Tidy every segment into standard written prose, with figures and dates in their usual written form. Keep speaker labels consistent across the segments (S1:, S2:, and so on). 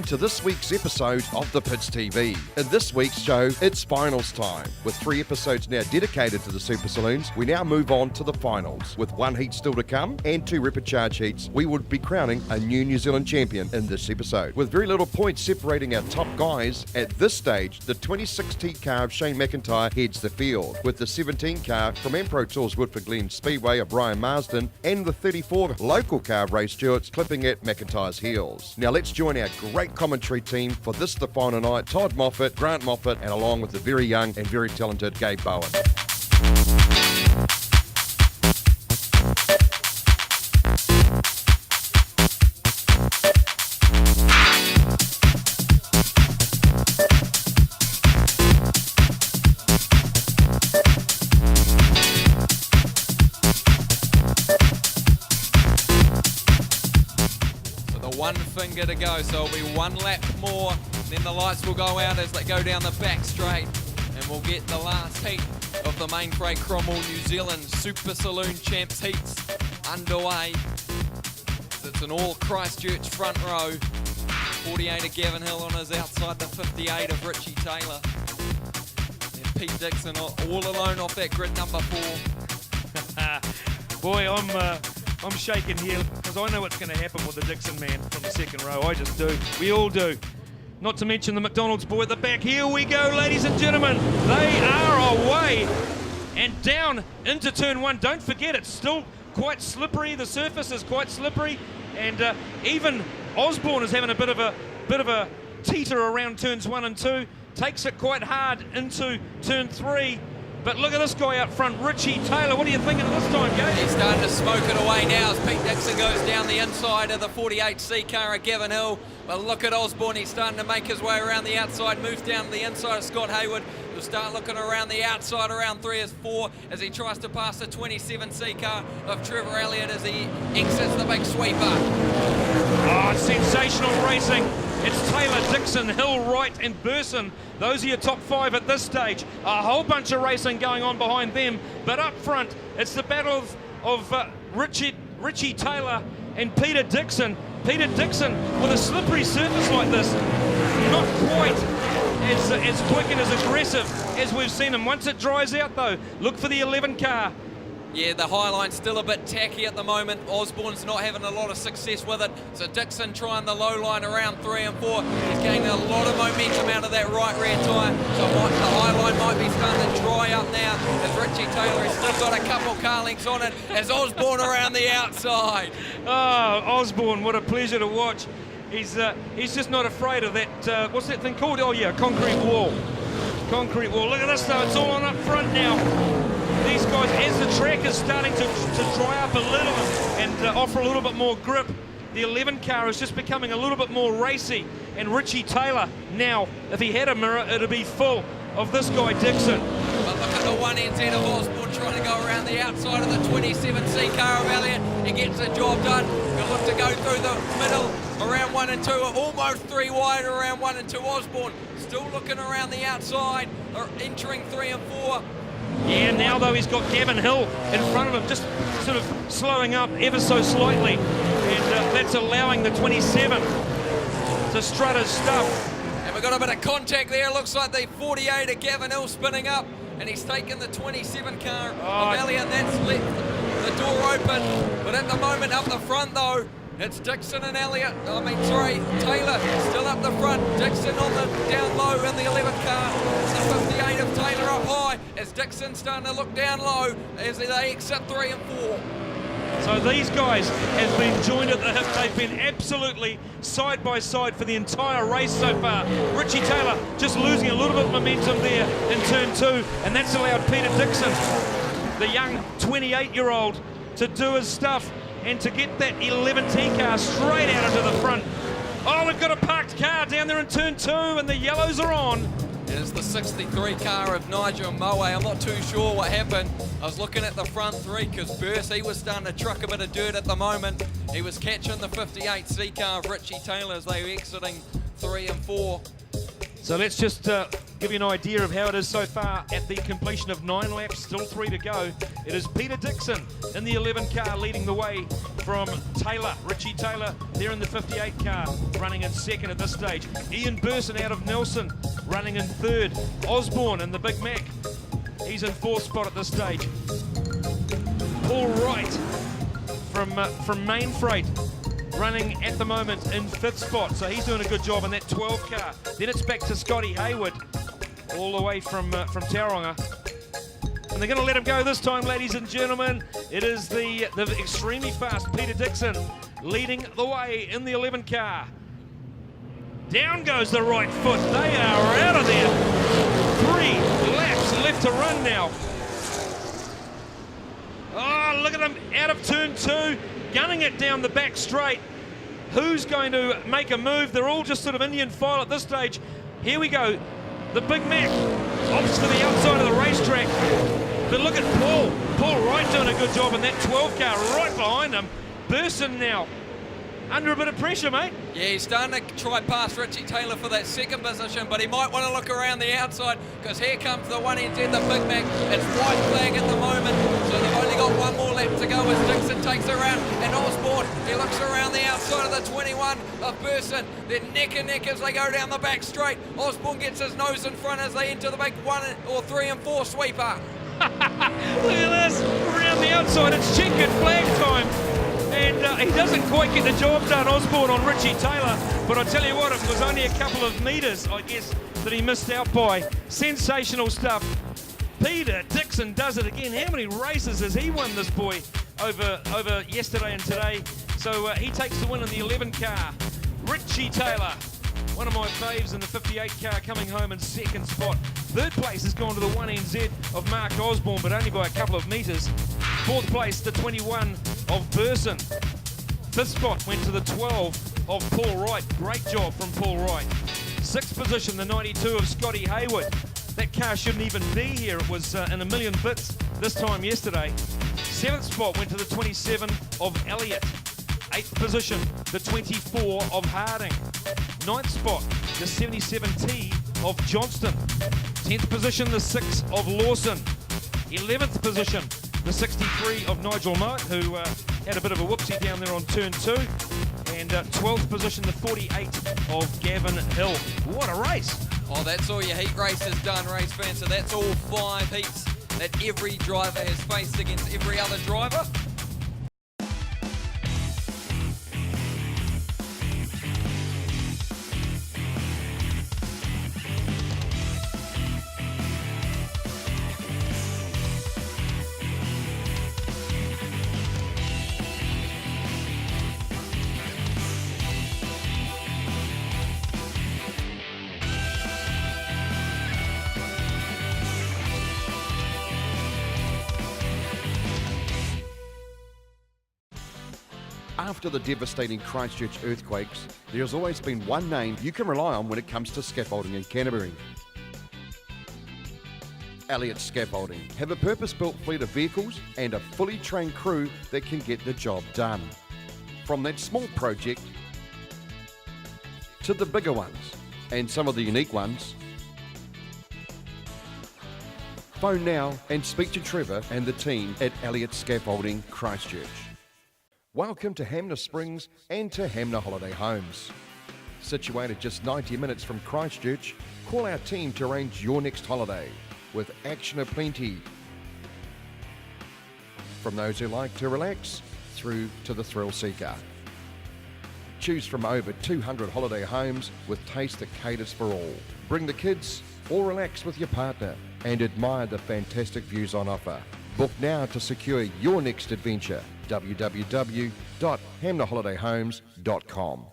S1: to this week's episode of The Pits TV. In this week's show, it's finals time. With 3 episodes now dedicated to the Super Saloons, we now move on to the finals. With 1 heat still to come and 2 rapid charge heats, we would be crowning a new New Zealand champion in this episode. With very little points separating our top guys, at this stage, the 26T car of Shane McIntyre heads the field, with the 17 car from Ampro Tours Woodford Glen Speedway of Brian Marsden and the 34 local car of Ray Stewart's clipping at McIntyre's heels. Now let's join our great commentary team for this the final night: Todd Moffat, Grant Moffat, and along with the very young and very talented Gabe Bowen.
S2: One finger to go, so it'll be 1 lap more, then the lights will go out as they go down the back straight, and we'll get the last heat of the Mainfreight Cromwell New Zealand Super Saloon Champs heats underway. It's an all Christchurch front row. 48 of Gavin Hill on his outside, the 58 of Richie Taylor. And Pete Dixon all alone off that grid number 4.
S3: Boy, I'm shaking here because I know what's going to happen with the Dixon man from the second row. I just do. We all do. Not to mention the McDonald's boy at the back. Here we go, ladies and gentlemen. They are away and down into turn 1. Don't forget, it's still quite slippery. The surface is quite slippery, and even Osborne is having a bit of a teeter around turns 1 and 2. Takes it quite hard into turn 3. But look at this guy out front, Richie Taylor. What are you thinking of this time, Gabe?
S2: He's starting to smoke it away now as Pete Dixon goes down the inside of the 48C car of Gavin Hill. But look at Osborne, he's starting to make his way around the outside, moves down the inside of Scott Hayward. He'll start looking around the outside, around 3 as 4, as he tries to pass the 27C car of Trevor Elliott as he exits the big sweeper.
S3: Oh, it's sensational racing. It's Taylor, Dixon, Hill, Wright and Burson. Those are your top 5 at this stage. A whole bunch of racing going on behind them. But up front, it's the battle of Richie Taylor and Peter Dixon. Peter Dixon with a slippery surface like this. Not quite as quick and as aggressive as we've seen him. Once it dries out though, look for the 11 car.
S2: Yeah, the high line's still a bit tacky at the moment. Osborne's not having a lot of success with it. So Dixon trying the low line around 3 and 4. He's gaining a lot of momentum out of that right rear tyre. So the high line might be starting to dry up now as Richie Taylor has still got a couple car lengths on it as Osborne around the outside.
S3: Oh, Osborne, what a pleasure to watch. He's just not afraid of that, what's that thing called? Oh yeah, concrete wall. Concrete wall. Look at this though, it's all on up front now. These guys, as the track is starting to dry up a little and offer a little bit more grip, the 11 car is just becoming a little bit more racy. And Richie Taylor, now, if he had a mirror, it'd be full of this guy, Dixon.
S2: But look at the 1NZ of Osborne trying to go around the outside of the 27C car of Elliott. He gets the job done. He'll look to go through the middle around 1 and 2, almost 3 wide around 1 and 2. Osborne still looking around the outside, entering 3 and 4.
S3: Yeah, now though he's got Gavin Hill in front of him, just sort of slowing up ever so slightly, and that's allowing the 27 to strut his stuff.
S2: And we've got a bit of contact there. Looks like the 48 of Gavin Hill spinning up, and he's taken the 27 car of Elliott. That's left the door open, but at the moment up the front though, it's Dixon and Elliott. Taylor still up the front. Dixon on the down low in the 11 car. The 58 of Taylor up high as Dixon starting to look down low as they exit 3 and 4.
S3: So these guys have been joined at the hip. They've been absolutely side by side for the entire race so far. Richie Taylor just losing a little bit of momentum there in turn 2, and that's allowed Peter Dixon, the young 28-year-old, to do his stuff and to get that 11T car straight out into the front. Oh, we've got a parked car down there in turn 2 and the yellows are on.
S2: It is the 63 car of Nigel Moe. I'm not too sure what happened. I was looking at the front 3 because Burse, he was starting to truck a bit of dirt at the moment. He was catching the 58C car of Richie Taylor as they were exiting 3 and 4.
S3: So let's just Give you an idea of how it is so far at the completion of 9 laps, still 3 to go. It is Peter Dixon in the 11 car leading the way from Taylor, Richie Taylor, there in the 58 car, running in second at this stage. Ian Burson out of Nelson, running in third. Osborne in the Big Mac, he's in fourth spot at this stage. Paul Wright from Main Freight, running at the moment in fifth spot, so he's doing a good job in that 12 car. Then it's back to Scotty Hayward, all the way from Tauranga. And they're going to let him go this time, ladies and gentlemen. It is the extremely fast Peter Dixon leading the way in the 11 car. Down goes the right foot. They are out of there. 3 laps left to run now. Oh, look at them out of turn 2, gunning it down the back straight. Who's going to make a move? They're all just sort of Indian file at this stage. Here we go. The Big Mac opts to the outside of the racetrack. But look at Paul Wright doing a good job in that 12 car right behind him. Burson now under a bit of pressure, mate.
S2: Yeah, he's starting to try past Richie Taylor for that second position, but he might want to look around the outside because here comes the 1NZ, the Big Mac. It's white flag at the moment, so they've only got one more lap to go as Dixon takes around, and Osborne, he looks around the outside of the 21 of Burson. They're neck and neck as they go down the back straight. Osborne gets his nose in front as they enter the big 1 or 3 and 4 sweeper.
S3: Look at this, around the outside, it's checkered flag time. And he doesn't quite get the job done, Osborne, on Richie Taylor. But I tell you what, it was only a couple of metres, I guess, that he missed out by. Sensational stuff. Peter Dixon does it again. How many races has he won, this boy, over yesterday and today? So he takes the win in the 11 car. Richie Taylor, one of my faves in the 58 car, coming home in second spot. Third place has gone to the 1NZ of Mark Osborne, but only by a couple of metres. Fourth place, the 21 of Burson. Fifth spot went to the 12 of Paul Wright. Great job from Paul Wright. Sixth position, the 92 of Scotty Hayward. That car shouldn't even be here. It was in a million bits this time yesterday. Seventh spot went to the 27 of Elliott. Eighth position, the 24 of Harding. Ninth spot, the 77T of Johnston. 10th position, the 6 of Lawson. 11th position, the 63 of Nigel Moat, who had a bit of a whoopsie down there on turn 2. And 12th position, the 48 of Gavin Hill. What a race.
S2: Oh, that's all your heat races done, race fans. So that's all 5 heats that every driver has faced against every other driver.
S1: After the devastating Christchurch earthquakes, there's always been one name you can rely on when it comes to scaffolding in Canterbury. Elliott Scaffolding have a purpose-built fleet of vehicles and a fully trained crew that can get the job done. From that small project to the bigger ones and some of the unique ones. Phone now and speak to Trevor and the team at Elliott Scaffolding Christchurch. Welcome to Hamner Springs and to Hamner Holiday Homes. Situated just 90 minutes from Christchurch, call our team to arrange your next holiday with action aplenty. From those who like to relax through to the thrill seeker. Choose from over 200 holiday homes with taste that caters for all. Bring the kids or relax with your partner and admire the fantastic views on offer. Book now to secure your next adventure. www.hamnerholidayhomes.com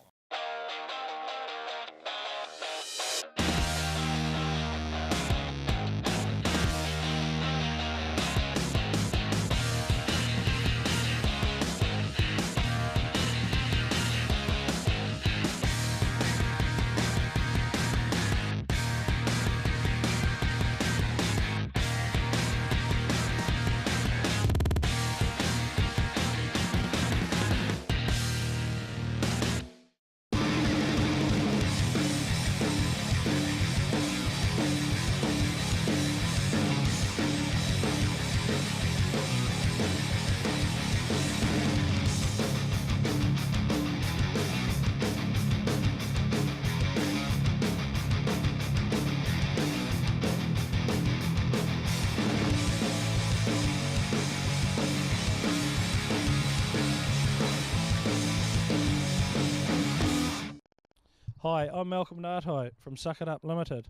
S4: Hi, I'm Malcolm Nartai from Suck It Up Limited.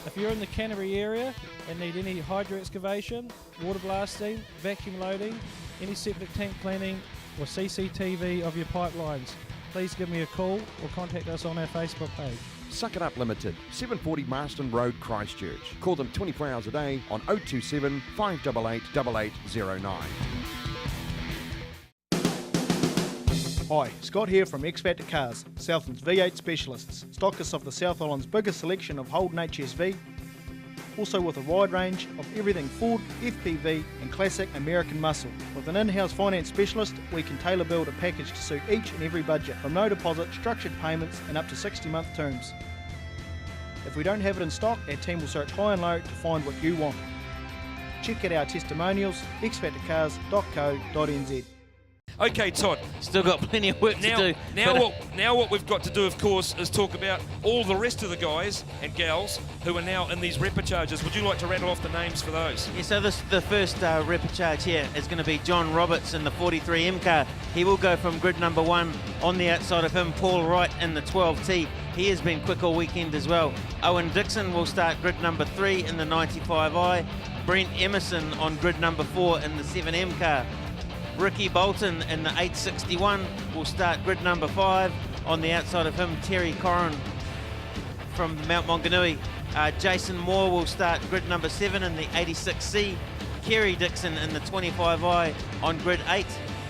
S4: If you're in the Canterbury area and need any hydro excavation, water blasting, vacuum loading, any septic tank cleaning or CCTV of your pipelines, please give me a call or contact us on our Facebook page.
S1: Suck It Up Limited, 740 Marston Road, Christchurch. Call them 24 hours a day on 027 588 8809.
S5: Hi, Scott here from X Factor Cars, Southland's V8 specialists, stockists of the South Island's biggest selection of Holden HSV, also with a wide range of everything Ford, FPV and classic American muscle. With an in-house finance specialist, we can tailor build a package to suit each and every budget, from no deposit, structured payments and up to 60-month terms. If we don't have it in stock, our team will search high and low to find what you want. Check out our testimonials, xfactorcars.co.nz.
S3: Okay, Todd.
S6: Still got plenty of work to do.
S3: Now what we've got to do, of course, is talk about all the rest of the guys and gals who are now in these repecharges. Would you like to rattle off the names for those?
S6: Yeah, so the first repecharge here is going to be John Roberts in the 43M car. He will go from grid number 1. On the outside of him, Paul Wright in the 12T. He has been quick all weekend as well. Owen Dixon will start grid number 3 in the 95i. Brent Emerson on grid number 4 in the 7M car. Ricky Bolton in the 861 will start grid number 5. On the outside of him, Terry Corrin from Mount Maunganui. Jason Moore will start grid number 7 in the 86C. Kerry Dixon in the 25i on grid 8.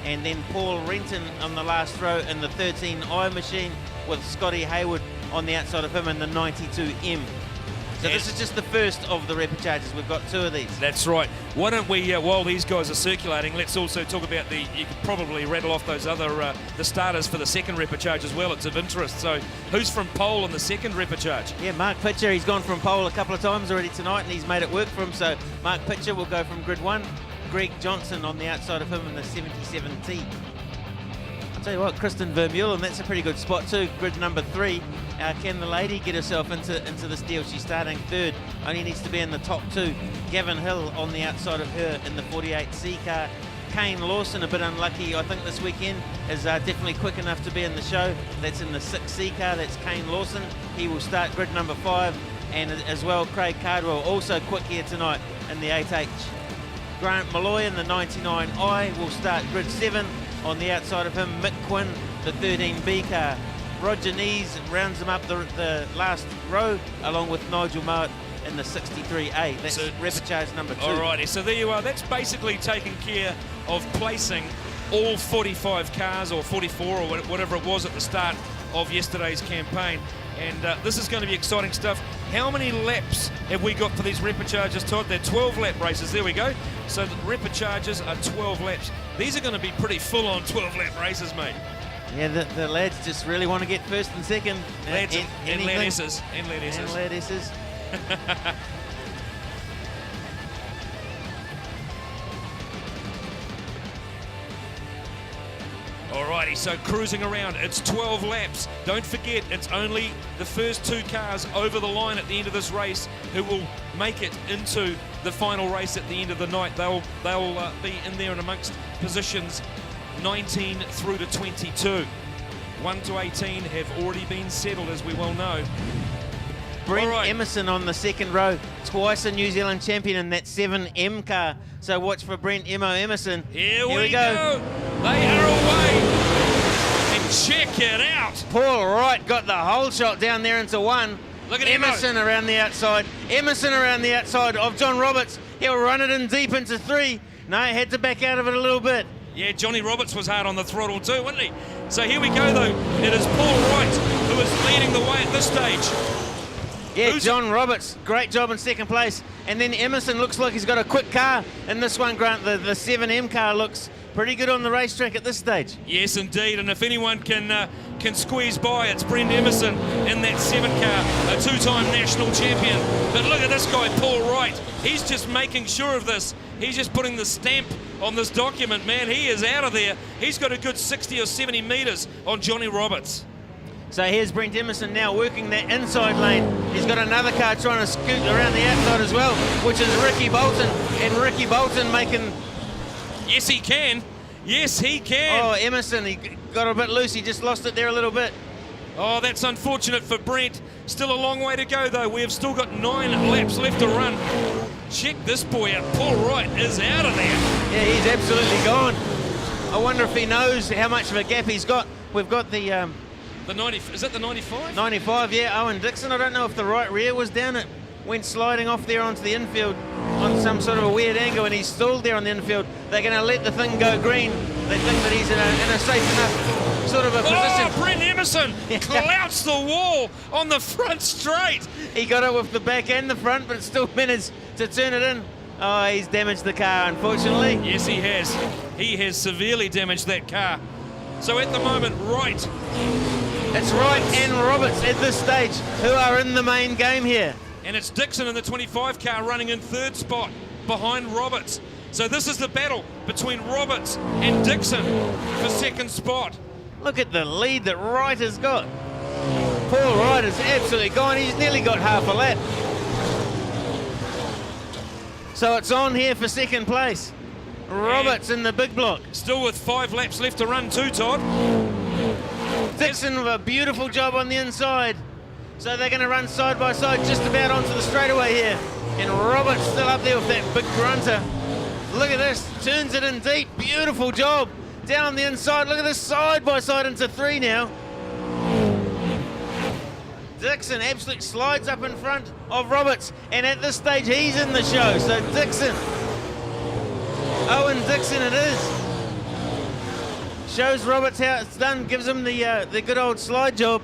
S6: And then Paul Renton on the last row in the 13i machine, with Scotty Hayward on the outside of him in the 92M. So this is just the first of the repecharges. We've got 2 of these.
S3: That's right. Why don't we, while these guys are circulating, let's also talk about you could probably rattle off those other, the starters for the second repecharge as well. It's of interest. So who's from pole in the second repecharge?
S6: Yeah, Mark Pitcher, he's gone from pole a couple of times already tonight and he's made it work for him. So Mark Pitcher will go from grid 1. Greg Johnson on the outside of him in the 77T. I'll tell you what, Kristen Vermeulen, that's a pretty good spot too, grid number 3. Can the lady get herself into this deal? She's starting 3rd, only needs to be in the top 2. Gavin Hill on the outside of her in the 48C car. Kane Lawson, a bit unlucky, I think this weekend, is definitely quick enough to be in the show. That's in the 6C car, that's Kane Lawson. He will start grid number 5. And as well, Craig Cardwell, also quick here tonight in the 8H. Grant Malloy in the 99i will start grid 7. On the outside of him, Mick Quinn, the 13B car. Roger Nees rounds him up the last row, along with Nigel Mowat in the 63A. That's repecharge number 2.
S3: Alrighty, so there you are. That's basically taking care of placing all 45 cars, or 44, or whatever it was at the start of yesterday's campaign. And this is going to be exciting stuff. How many laps have we got for these repecharges, Todd? They're 12 lap races. There we go. So the repecharges are 12 laps. These are going to be pretty full-on 12 lap races, mate.
S6: Yeah, the lads just really want to get first and second.
S3: Lads and ladesses. And ladesses.
S6: And ladesses.
S3: Alrighty, so cruising around, it's 12 laps. Don't forget, it's only the first 2 cars over the line at the end of this race who will make it into the final race at the end of the night. They'll be in there and amongst positions 19 through to 22. 1 to 18 have already been settled, as we well know.
S6: Brent Emerson on the second row, twice a New Zealand champion in that 7M car. So watch for Brent Emerson.
S3: Here we go. They are away. And check it out.
S6: Paul Wright got the whole shot down there into 1.
S3: Look at
S6: Emerson around the outside. Emerson around the outside of John Roberts. He'll run it in deep into 3. No, he had to back out of it a little bit.
S3: Yeah, Johnny Roberts was hard on the throttle too, wasn't he? So here we go though. It is Paul Wright who is leading the way at this stage.
S6: Yeah, John Roberts, great job in second place. And then Emerson looks like he's got a quick car in this one, Grant. The 7M car looks pretty good on the racetrack at this stage.
S3: Yes, indeed. And if anyone can squeeze by, it's Brent Emerson in that 7 car, a 2-time national champion. But look at this guy, Paul Wright. He's just making sure of this. He's just putting the stamp on this document, man. He is out of there. He's got a good 60 or 70 metres on Johnny Roberts.
S6: So here's Brent Emerson now working that inside lane. He's got another car trying to scoot around the outside as well, which is Ricky Bolton. And Ricky Bolton making...
S3: Yes, he can. Yes, he can.
S6: Oh, Emerson, he got a bit loose. He just lost it there a little bit.
S3: Oh, that's unfortunate for Brent. Still a long way to go, though. We have still got 9 laps left to run. Check this boy out. Paul Wright is out of there.
S6: Yeah, he's absolutely gone. I wonder if he knows how much of a gap he's got. We've got the
S3: 90. Is that the 95?
S6: 95, yeah, Owen Dixon. I don't know if the right rear was down. It went sliding off there onto the infield on some sort of a weird angle, and he's stalled there on the infield. They're going to let the thing go green. They think that he's in a safe enough sort of a position.
S3: Oh, Brent Emerson clouts the wall on the front straight.
S6: He got it with the back and the front, but still managed to turn it in. Oh, he's damaged the car, unfortunately.
S3: Yes, he has. He has severely damaged that car. So at the moment, Wright.
S6: It's Wright and Roberts at this stage who are in the main game here.
S3: And it's Dixon in the 25 car running in 3rd spot behind Roberts. So this is the battle between Roberts and Dixon for 2nd spot.
S6: Look at the lead that Wright has got. Paul Wright is absolutely gone. He's nearly got half a lap. So it's on here for 2nd place. Roberts in the big block.
S3: Still with 5 laps left to run too, Todd.
S6: Dixon with a beautiful job on the inside. So they're going to run side by side just about onto the straightaway here. And Roberts still up there with that big grunter. Look at this, turns it in deep, beautiful job. Down the inside, look at this side by side into 3 now. Dixon absolutely slides up in front of Roberts, and at this stage he's in the show. So Dixon, Owen Dixon it is. Shows Roberts how it's done, gives him the good old slide job.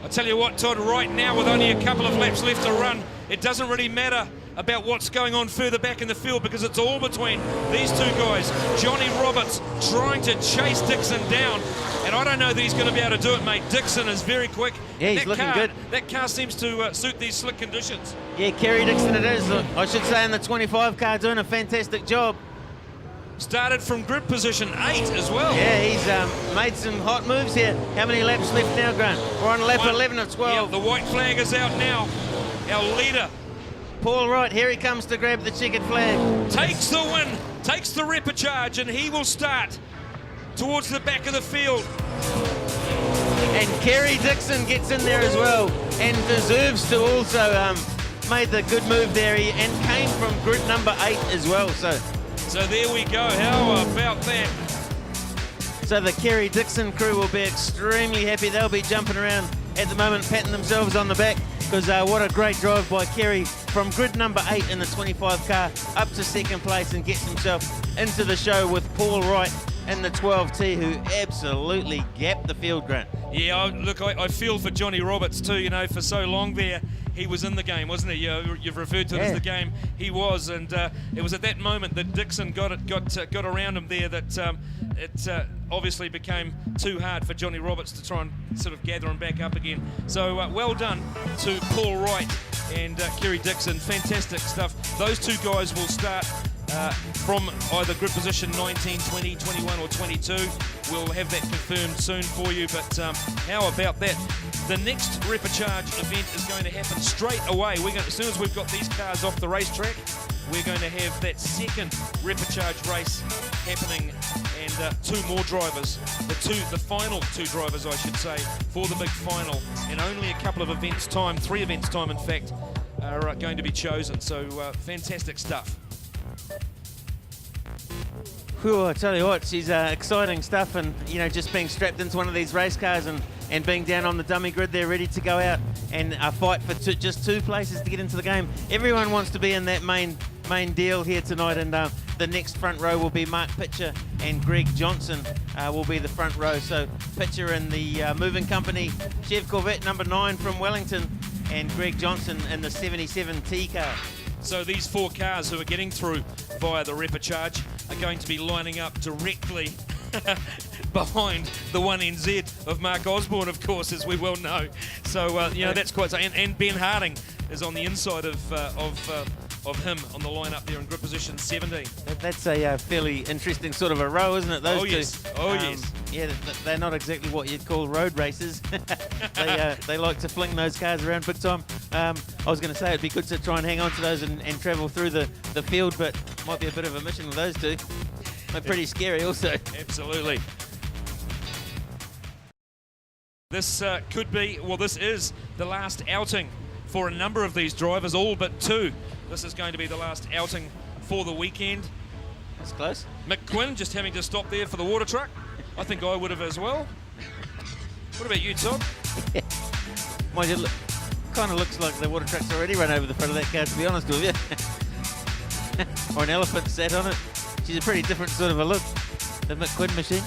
S3: I tell you what, Todd, right now with only a couple of laps left to run, it doesn't really matter about what's going on further back in the field because it's all between these 2 guys. Johnny Roberts trying to chase Dixon down, and I don't know that he's going to be able to do it, mate. Dixon is very quick.
S6: Yeah, he's looking good.
S3: That car seems to suit these slick conditions.
S6: Yeah, Kerry Dixon it is. Look, I should say in the 25 car doing a fantastic job.
S3: Started from grid position 8 as well.
S6: Yeah, he's made some hot moves here. How many laps left now, Grant? We're on lap 11 of 12.
S3: Yeah, the white flag is out now. Our leader
S6: Paul Wright, here he comes to grab the checkered flag.
S3: takes the win, takes the repechage, and he will start towards the back of the field.
S6: And Kerry Dixon gets in there as well and deserves to also made the good move there and came from grid number 8 as well.
S3: So there we go. How about that?
S6: So the Kerry Dixon crew will be extremely happy. They'll be jumping around at the moment, patting themselves on the back because what a great drive by Kerry from grid number 8 in the 25 car up to 2nd place and gets himself into the show with Paul Wright in the 12T, who absolutely gapped the field, Grant.
S3: Yeah, look, I feel for Johnny Roberts too. You know, for so long there, he was in the game, wasn't he? You've referred to it as the game. He was, and it was at that moment that Dixon got around him there that it obviously became too hard for Johnny Roberts to try and sort of gather him back up again. So well done to Paul Wright and Kerry Dixon. Fantastic stuff. Those 2 guys will start from either grid position 19, 20, 21 or 22. We'll have that confirmed soon for you, but how about that? The next repechage event is going to happen straight away. As soon as we've got these cars off the racetrack, we're going to have that 2nd repechage race happening, and 2 more drivers, the final 2 drivers I should say, for the big final, and only a couple of events time, 3 events time in fact, are going to be chosen. So fantastic stuff.
S6: Whew, I tell you what, she's exciting stuff, and just being strapped into one of these race cars and being down on the dummy grid there, ready to go out and fight for just 2 places to get into the game. Everyone wants to be in that main deal here tonight, and the next front row will be Mark Pitcher and Greg Johnson will be the front row. So Pitcher in the moving company Chev Corvette number 9 from Wellington, and Greg Johnson in the 77T car.
S3: So these 4 cars who are getting through via the repechage are going to be lining up directly behind the 1NZ of Mark Osborne, of course, as we well know. So that's quite. And Ben Harding is on the inside of him on the line up there in grid position 17.
S6: That's a fairly interesting sort of a row, isn't it? Those two.
S3: Yes. Oh yes.
S6: Yeah, they're not exactly what you'd call road races. They like to fling those cars around big time. I was going to say it'd be good to try and hang on to those and travel through the field, but might be a bit of a mission with those two. But pretty scary also.
S3: Absolutely. This could be, well, this is the last outing for a number of these drivers, all but two. This is going to be the last outing for the weekend.
S6: That's close.
S3: McQuinn just having to stop there for the water truck. I think I would have as well. What about you, Todd?
S6: Mind you, kind of looks like the water truck's already run over the front of that car, to be honest with you. Or an elephant sat on it. She's a pretty different sort of a look, the McQuinn machine.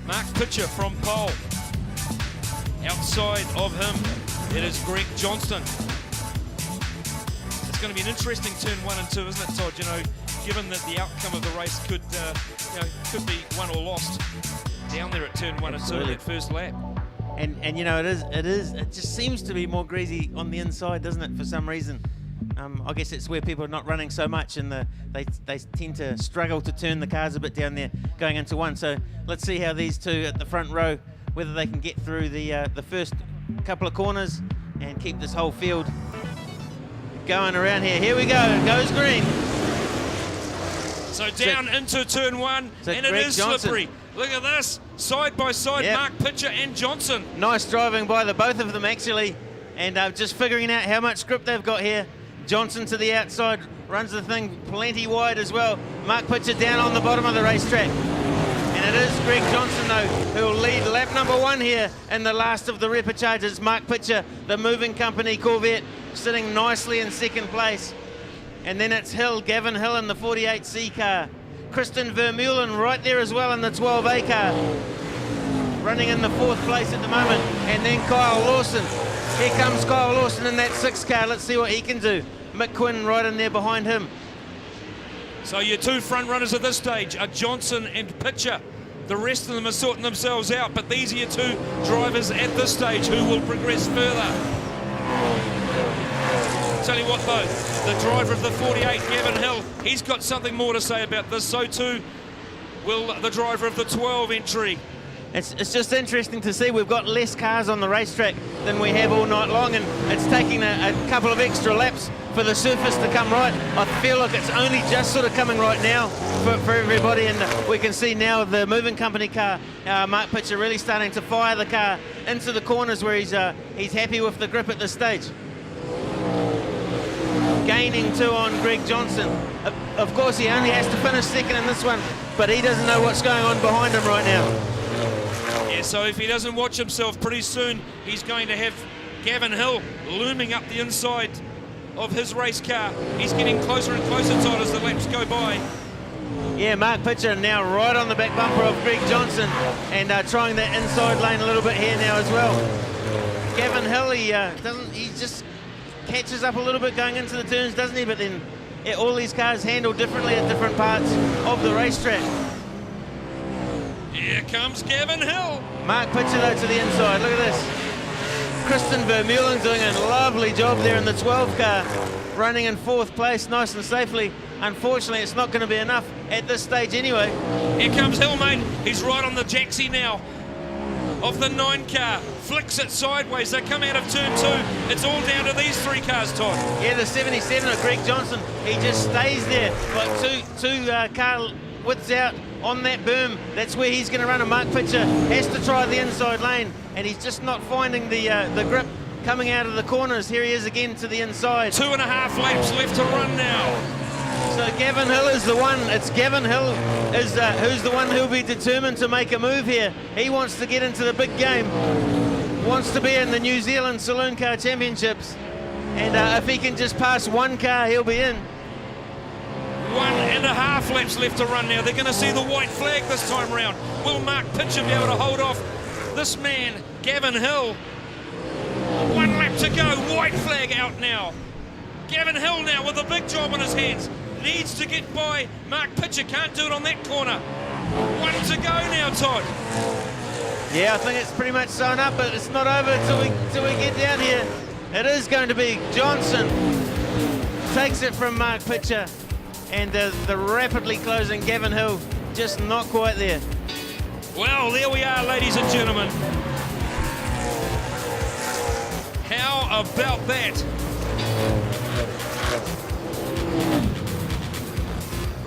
S3: Mark Pitcher from pole. Outside of him, it is Greg Johnston. It's going to be an interesting turn 1 and 2, isn't it, Todd? You know, given that the outcome of the race could be won or lost down there at turn 1 and 2 in that first lap.
S6: And you know, it just seems to be more greasy on the inside, doesn't it, for some reason. I guess it's where people are not running so much and they tend to struggle to turn the cars a bit down there going into 1. So let's see how these two at the front row, whether they can get through the first couple of corners and keep this whole field going around here. Here we go, it goes green.
S3: So down into turn 1, and it is slippery. Look at this, side by side, yep. Mark Pitcher and Johnson.
S6: Nice driving by the both of them actually, and just figuring out how much grip they've got here. Johnson to the outside, runs the thing plenty wide as well. Mark Pitcher down on the bottom of the racetrack. And it is Greg Johnson, though, who will lead lap number 1 here in the last of the repecharges. Mark Pitcher, the moving company Corvette, sitting nicely in second place. And then it's Hill, Gavin Hill in the 48C car. Kristen Vermeulen right there as well in the 12A car. Running in the 4th place at the moment. And then Kyle Lawson. Here comes Kyle Lawson in that 6th car. Let's see what he can do. McQuinn right in there behind him.
S3: So your two front runners at this stage are Johnson and Pitcher. The rest of them are sorting themselves out, but these are your two drivers at this stage who will progress further. Tell you what though, the driver of the 48, Gavin Hill, he's got something more to say about this. So too will the driver of the 12 entry.
S6: It's just interesting to see we've got less cars on the racetrack than we have all night long, and it's taking a couple of extra laps for the surface to come right. I feel like it's only just sort of coming right now for everybody, and we can see now the moving company car, Mark Pitcher, really starting to fire the car into the corners where he's happy with the grip at this stage. Gaining 2 on Greg Johnson. Of course, he only has to finish second in this one, but he doesn't know what's going on behind him right now.
S3: Yeah, so if he doesn't watch himself, pretty soon he's going to have Gavin Hill looming up the inside of his race car. He's getting closer and closer, Todd, as the laps go by.
S6: Yeah, Mark Pitcher now right on the back bumper of Greg Johnson and trying that inside lane a little bit here now as well. Gavin Hill, he just catches up a little bit going into the turns, doesn't he? But then all these cars handle differently at different parts of the racetrack.
S3: Here comes Gavin Hill.
S6: Mark Pitcher though to the inside, look at this. Kristen Vermeulen doing a lovely job there in the 12 car, running in 4th place nice and safely. Unfortunately, it's not going to be enough at this stage anyway.
S3: Here comes Hill, mate. He's right on the jacksie now of the 9 car. Flicks it sideways. They come out of turn 2. It's all down to these 3 cars, Todd.
S6: Yeah, the 77 of Greg Johnson, he just stays there. Like two car widths out on that berm. That's where he's going to run, and Mark Pitcher has to try the inside lane, and he's just not finding the grip coming out of the corners. Here he is again to the inside.
S3: 2.5 laps left to run now.
S6: So Gavin Hill is the one. It's Gavin Hill is who's the one who'll be determined to make a move here. He wants to get into the big game. Wants to be in the New Zealand Saloon Car Championships. And if he can just pass 1 car, he'll be in.
S3: 1.5 laps left to run now. They're going to see the white flag this time round. Will Mark Pitcher be able to hold off this man, Gavin Hill? 1 lap to go. White flag out now. Gavin Hill now with a big job on his hands. Needs to get by Mark Pitcher. Can't do it on that corner. 1 to go now, Todd.
S6: Yeah, I think it's pretty much sewn up, but it's not over till we get down here. It is going to be Johnson. Takes it from Mark Pitcher. And the rapidly closing Gavin Hill just not quite there.
S3: Well, there we are, ladies and gentlemen. How about that?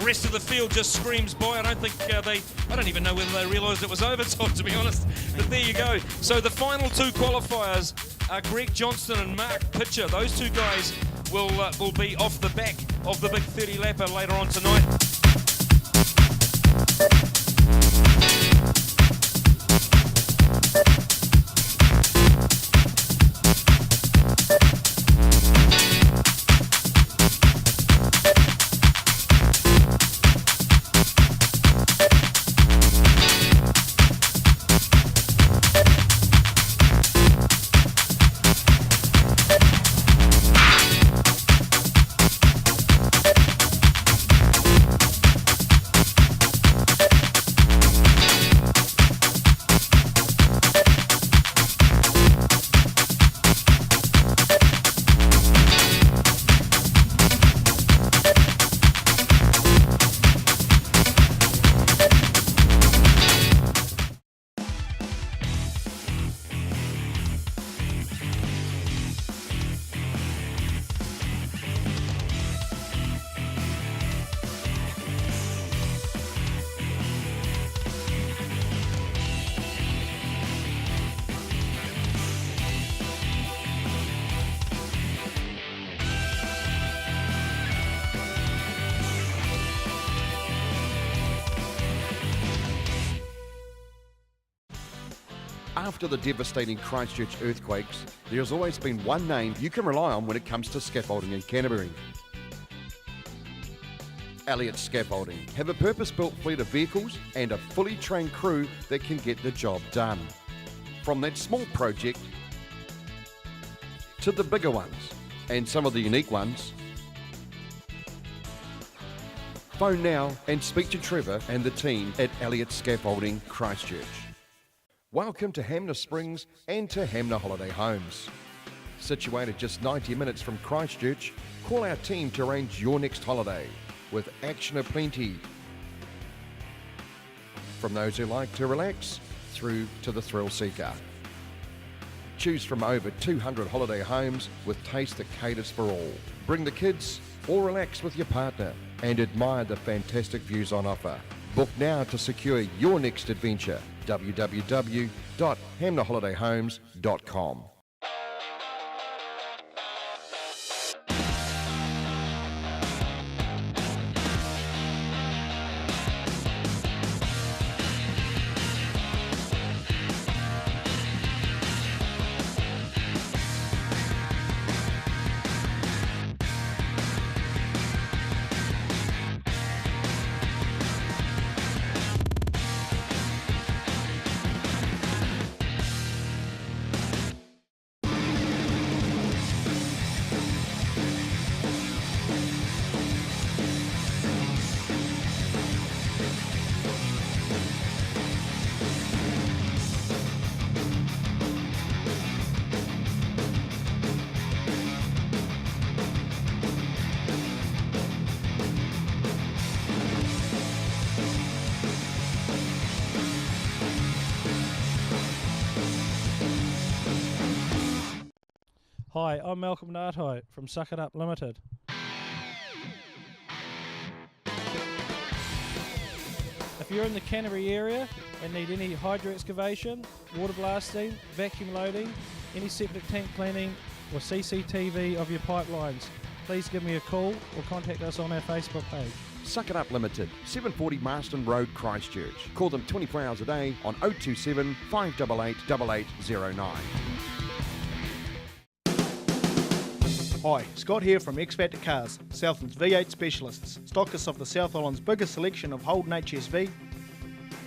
S3: The rest of the field just screams by. I don't even know whether they realised it was overtime, to be honest. But there you go. So the final two qualifiers are Greg Johnston and Mark Pitcher. Those two guys will be off the back of the big 30-lapper later on tonight.
S1: After the devastating Christchurch earthquakes, there has always been one name you can rely on when it comes to scaffolding in Canterbury. Elliott Scaffolding have a purpose-built fleet of vehicles and a fully trained crew that can get the job done. From that small project to the bigger ones, and some of the unique ones. Phone now and speak to Trevor and the team at Elliott Scaffolding Christchurch. Welcome to Hamner Springs and to Hamner Holiday Homes. Situated just 90 minutes from Christchurch, call our team to arrange your next holiday with action aplenty. From those who like to relax through to the thrill seeker. Choose from over 200 holiday homes with taste that caters for all. Bring the kids or relax with your partner and admire the fantastic views on offer. Book now to secure your next adventure. www.hamnerholidayhomes.com.
S4: Hi, I'm Malcolm Nartai from Suck It Up Limited. If you're in the Canterbury area and need any hydro excavation, water blasting, vacuum loading, any septic tank cleaning or CCTV of your pipelines, please give me a call or contact us on our Facebook page.
S1: Suck It Up Limited, 740 Marston Road, Christchurch. Call them 24 hours a day on 027 588 8809.
S5: Hi, Scott here from X Factor Cars, Southland's V8 specialists, stockists of the South Island's biggest selection of Holden HSV,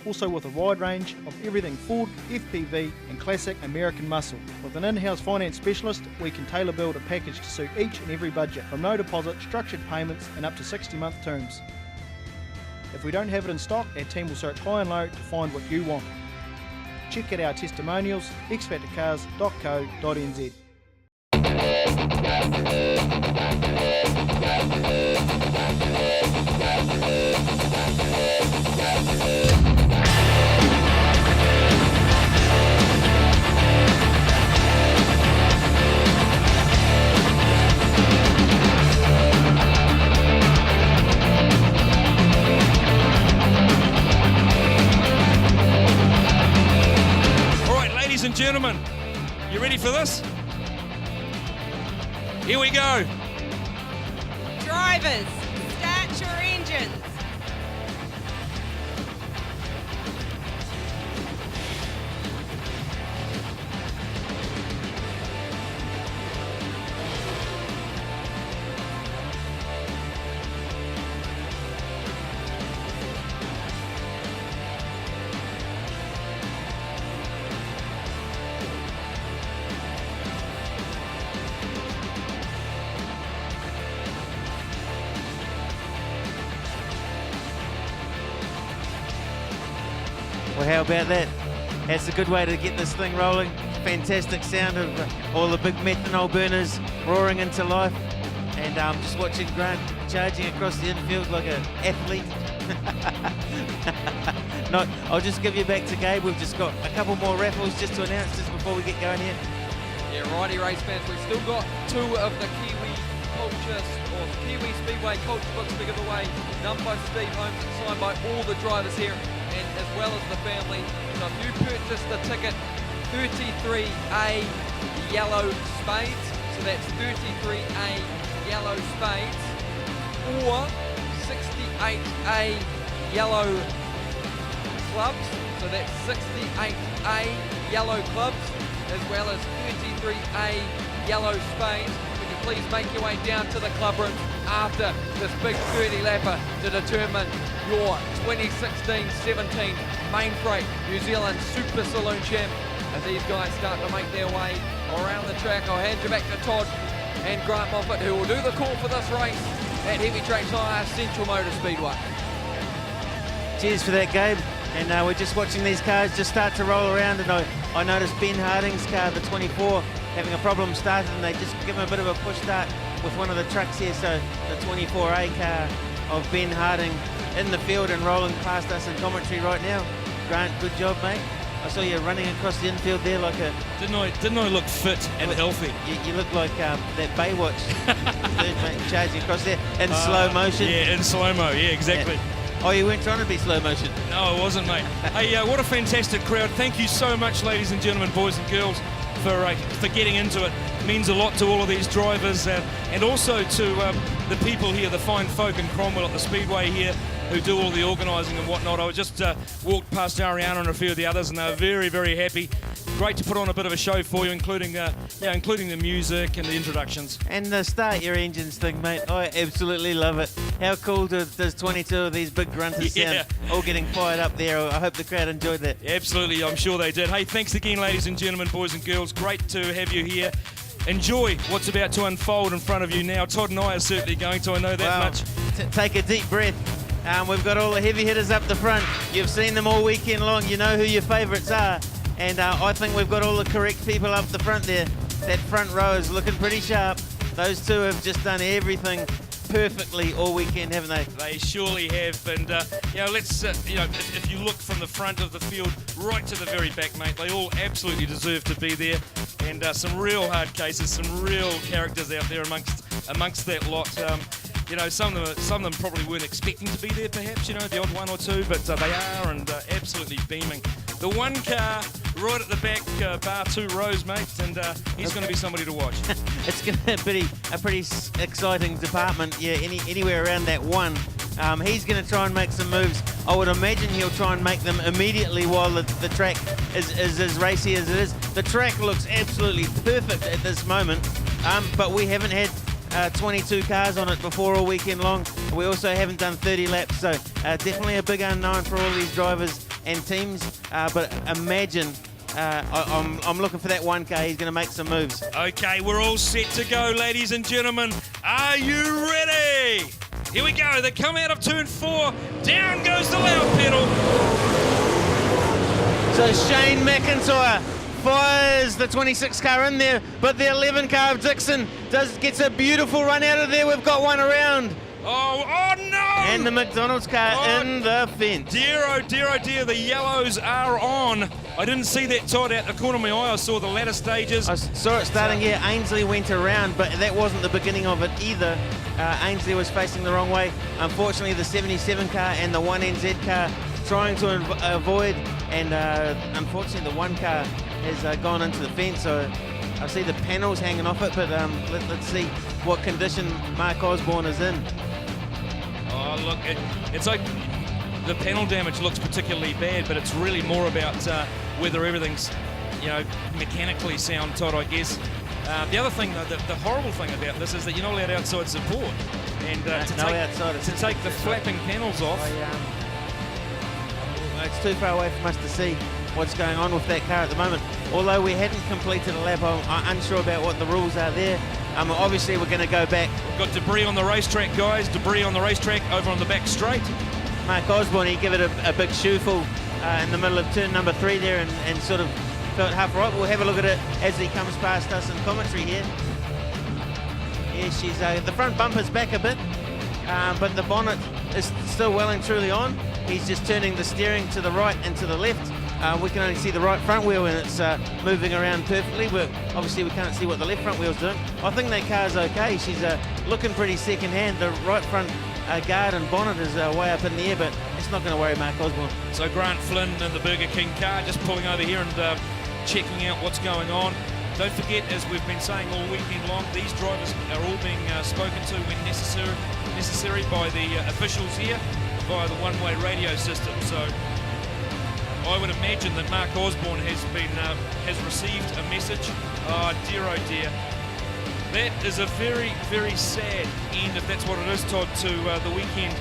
S5: also with a wide range of everything Ford, FPV and classic American muscle. With an in-house finance specialist, we can tailor build a package to suit each and every budget, from no deposit, structured payments and up to 60-month terms. If we don't have it in stock, our team will search high and low to find what you want. Check out our testimonials, xfactorcars.co.nz.
S3: for this? Here we go.
S7: Drivers, start your engines.
S6: Well, how about that? That's a good way to get this thing rolling. Fantastic sound of all the big methanol burners roaring into life. And just watching Grant charging across the infield like an athlete. I'll just give you back to Gabe. We've just got a couple more raffles just to announce just before we get going here.
S2: Yeah, righty race fans, we've still got 2 of the Kiwi Speedway culture books to give away, done by Steve Holmes and signed by all the drivers here, and as well as the family. So if you purchase the ticket 33A yellow spades, so that's 33A yellow spades, or 68A yellow clubs, so that's 68A yellow clubs, as well as 33A yellow spades. Would you please make your way down to the club rooms after this big 30 lapper to determine your 2016-17 main freight New Zealand Super Saloon champ. As these guys start to make their way around the track, I'll hand you back to Todd and Grant Moffat, who will do the call for this race at Heavy Track Tyre Central Motor Speedway.
S6: Cheers for that, Gabe. And we're just watching these cars just start to roll around, and I noticed Ben Harding's car, the 24, having a problem starting, and they just give him a bit of a push start with one of the trucks here. So the 24A car of Ben Harding in the field and rolling past us in commentary right now. Grant, good job, mate. I saw you running across the infield there like a...
S3: Didn't I look fit and healthy?
S6: You look like that Baywatch third mate charging across there in slow motion.
S3: Yeah, in slow-mo, yeah, exactly.
S6: Yeah. Oh, you weren't trying to be slow motion?
S3: No, it wasn't, mate. Hey, what a fantastic crowd. Thank you so much, ladies and gentlemen, boys and girls, for getting into it. It means a lot to all of these drivers and also to the people here, the fine folk in Cromwell at the Speedway here who do all the organising and whatnot. I just walked past Ariana and a few of the others, and they were very, very happy. Great to put on a bit of a show for you, including the music and the introductions.
S6: And the start your engines thing, mate. I absolutely love it. How cool does 22 of these big grunters sound, all getting fired up there? I hope the crowd enjoyed that.
S3: Absolutely, I'm sure they did. Hey, thanks again, ladies and gentlemen, boys and girls. Great to have you here. Enjoy what's about to unfold in front of you now. Todd and I are certainly going to, I know that much.
S6: Take a deep breath. We've got all the heavy hitters up the front. You've seen them all weekend long. You know who your favourites are. And I think we've got all the correct people up the front there. That front row is looking pretty sharp. Those two have just done everything perfectly all weekend, haven't they?
S3: They surely have. And, let's, if you look from the front of the field right to the very back, mate, they all absolutely deserve to be there. And some real hard cases, some real characters out there amongst that lot. Some of them probably weren't expecting to be there, perhaps, the odd one or two, but they are, and absolutely beaming. The one car right at the back, bar 2 rows, mate, and he's going to be somebody to watch.
S6: It's going to be a pretty exciting department, anywhere around that one. He's going to try and make some moves. I would imagine he'll try and make them immediately while the track is as racy as it is. The track looks absolutely perfect at this moment, but we haven't had 22 cars on it before all weekend long. We also haven't done 30 laps, so definitely a big unknown for all these drivers and teams. But imagine, I'm looking for that one car. He's going to make some moves.
S3: Okay, we're all set to go, ladies and gentlemen. Are you ready? Here we go. They come out of turn 4. Down goes the loud pedal.
S6: So Shane McIntyre fires the 26 car in there, but the 11 car of Dixon gets a beautiful run out of there. We've got one around.
S3: Oh no!
S6: And the McDonald's car in the fence.
S3: Dear, oh dear, the yellows are on. I didn't see that Todd out the corner of my eye. I saw the latter stages.
S6: I saw it starting here. Ainsley went around, but that wasn't the beginning of it either. Ainsley was facing the wrong way. Unfortunately, the 77 car and the 1NZ car trying to avoid, and unfortunately the one car has gone into the fence. So I see the panels hanging off it, but let's see what condition Mark Osborne is in.
S3: Oh, look, it's like the panel damage looks particularly bad, but it's really more about whether everything's, mechanically sound, Todd, I guess. The other thing, though, the horrible thing about this is that you're not allowed outside support. And to take the flapping panels off.
S6: It's too far away from us to see what's going on with that car at the moment. Although we hadn't completed a lap, I'm unsure about what the rules are there. Obviously, we're going to go back.
S3: We've got debris on the racetrack, guys. Debris on the racetrack over on the back straight.
S6: Mark Osborne, he gave it a big shoeful in the middle of turn number 3 there and sort of felt half right. We'll have a look at it as he comes past us in commentary here. Yeah, she's the front bumper's back a bit, but the bonnet is still well and truly on. He's just turning the steering to the right and to the left. We can only see the right front wheel and it's moving around perfectly, but obviously we can't see what the left front wheel's doing. I think that car's okay. She's looking pretty second hand. The right front guard and bonnet is way up in the air, but it's not going to worry Mark Osborne.
S3: So Grant Flynn and the Burger King car just pulling over here and checking out what's going on. Don't forget, as we've been saying all weekend long, these drivers are all being spoken to when necessary by the officials here via the one-way radio system. So I would imagine that Mark Osborne has received a message. Oh dear. That is a very, very sad end, if that's what it is, Todd, to the weekend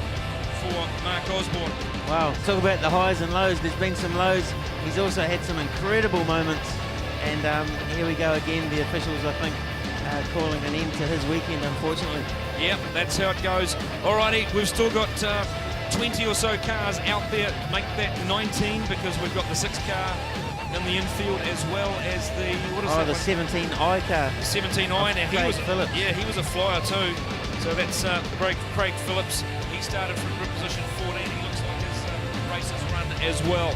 S3: for Mark Osborne.
S6: Wow, talk about the highs and lows. There's been some lows. He's also had some incredible moments. And here we go again, the officials, I think, calling an end to his weekend, unfortunately.
S3: Yep, that's how it goes. Alrighty, we've still got 20 or so cars out there. Make that 19 because we've got the 6 car in the infield as well as the, what is that?
S6: The 17i car.
S3: 17i, and he was
S6: Phillips.
S3: Yeah, he was a flyer too. So that's Craig Phillips. He started from grid position 14. He looks like his race has run as well.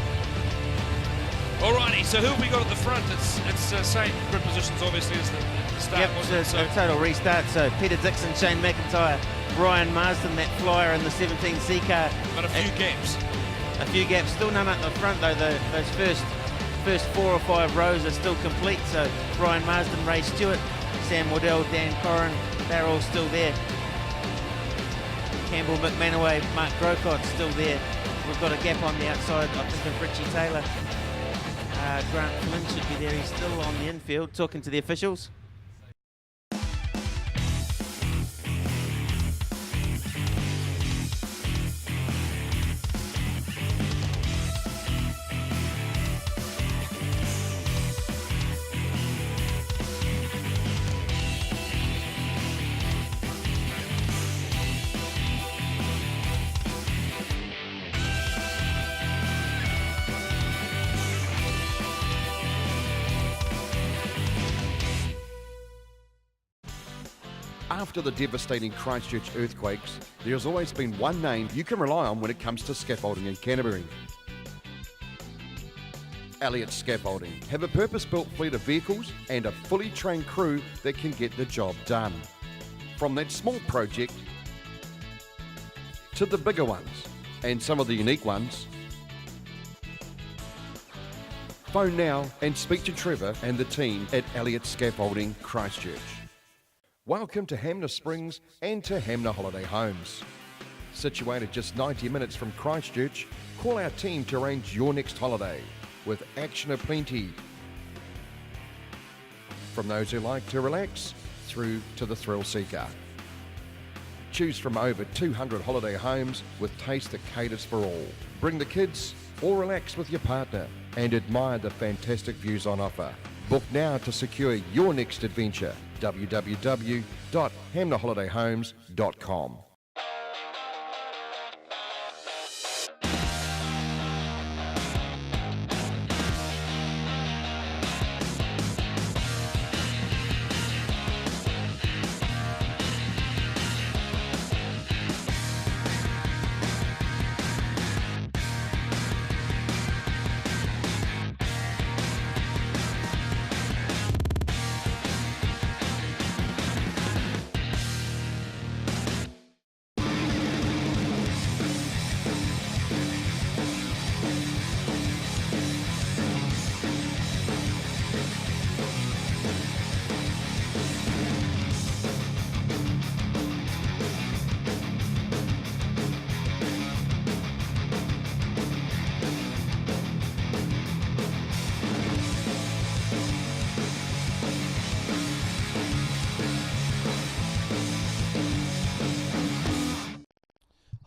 S3: Alrighty, so who have we got at the front? It's same grid positions obviously as the start.
S6: Yep,
S3: wasn't it?
S6: so a total restart. So Peter Dixon, Shane McIntyre, Ryan Marsden, that flyer in the 17C car.
S3: But a few gaps.
S6: A few gaps, still none at the front though. Those first 4 or 5 rows are still complete. So Ryan Marsden, Ray Stewart, Sam Waddell, Dan Corrin, they're all still there. Campbell, McManaway, Mark Grocott still there. We've got a gap on the outside, I think, of Richie Taylor. Grant Flynn should be there. He's still on the infield talking to the officials.
S1: After the devastating Christchurch earthquakes, there's always been one name you can rely on when it comes to scaffolding in Canterbury. Elliott Scaffolding have a purpose-built fleet of vehicles and a fully trained crew that can get the job done. From that small project to the bigger ones and some of the unique ones. Phone now and speak to Trevor and the team at Elliott Scaffolding Christchurch. Welcome to Hamner Springs and to Hamner Holiday Homes. Situated just 90 minutes from Christchurch, call our team to arrange your next holiday with action aplenty. From those who like to relax through to the thrill seeker. Choose from over 200 holiday homes with taste that caters for all. Bring the kids or relax with your partner and admire the fantastic views on offer. Book now to secure your next adventure. www.hamnerholidayhomes.com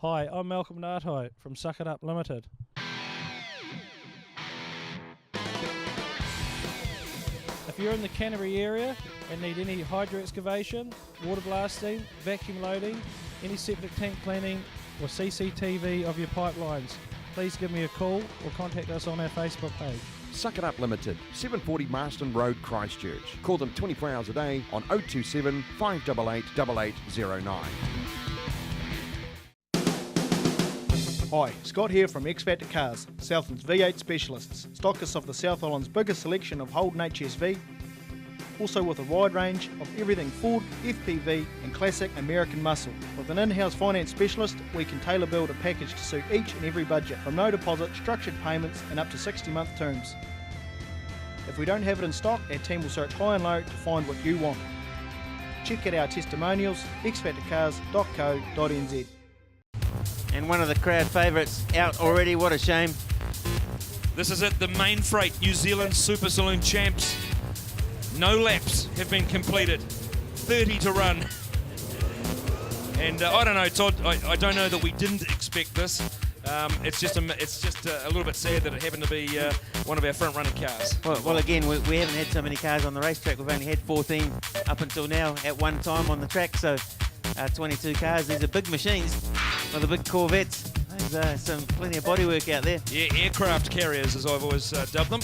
S4: Hi, I'm Malcolm Narthai from Suck It Up Limited. If you're in the Canterbury area and need any hydro excavation, water blasting, vacuum loading, any septic tank cleaning or CCTV of your pipelines, please give me a call or contact us on our Facebook page.
S1: Suck It Up Limited, 740 Marston Road, Christchurch. Call them 24 hours a day on 027 588 8809.
S5: Hi, Scott here from X Factor Cars, Southland's V8 specialists, stockists of the South Island's biggest selection of Holden HSV, also with a wide range of everything Ford, FPV and classic American muscle. With an in-house finance specialist, we can tailor build a package to suit each and every budget, from no deposit, structured payments and up to 60-month terms. If we don't have it in stock, our team will search high and low to find what you want. Check out our testimonials, xfactorcars.co.nz.
S6: And one of the crowd favourites out already, what a shame.
S3: This is it, the main freight New Zealand Super Saloon champs. No laps have been completed, 30 to run. And I don't know, Todd, I don't know that we didn't expect this. It's just a little bit sad that it happened to be one of our front-running cars.
S6: Well, again, we haven't had so many cars on the racetrack. We've only had 14 up until now at one time on the track, so 22 cars. These are big machines with the big Corvettes. There's plenty of bodywork out there.
S3: Yeah, aircraft carriers, as I've always dubbed them.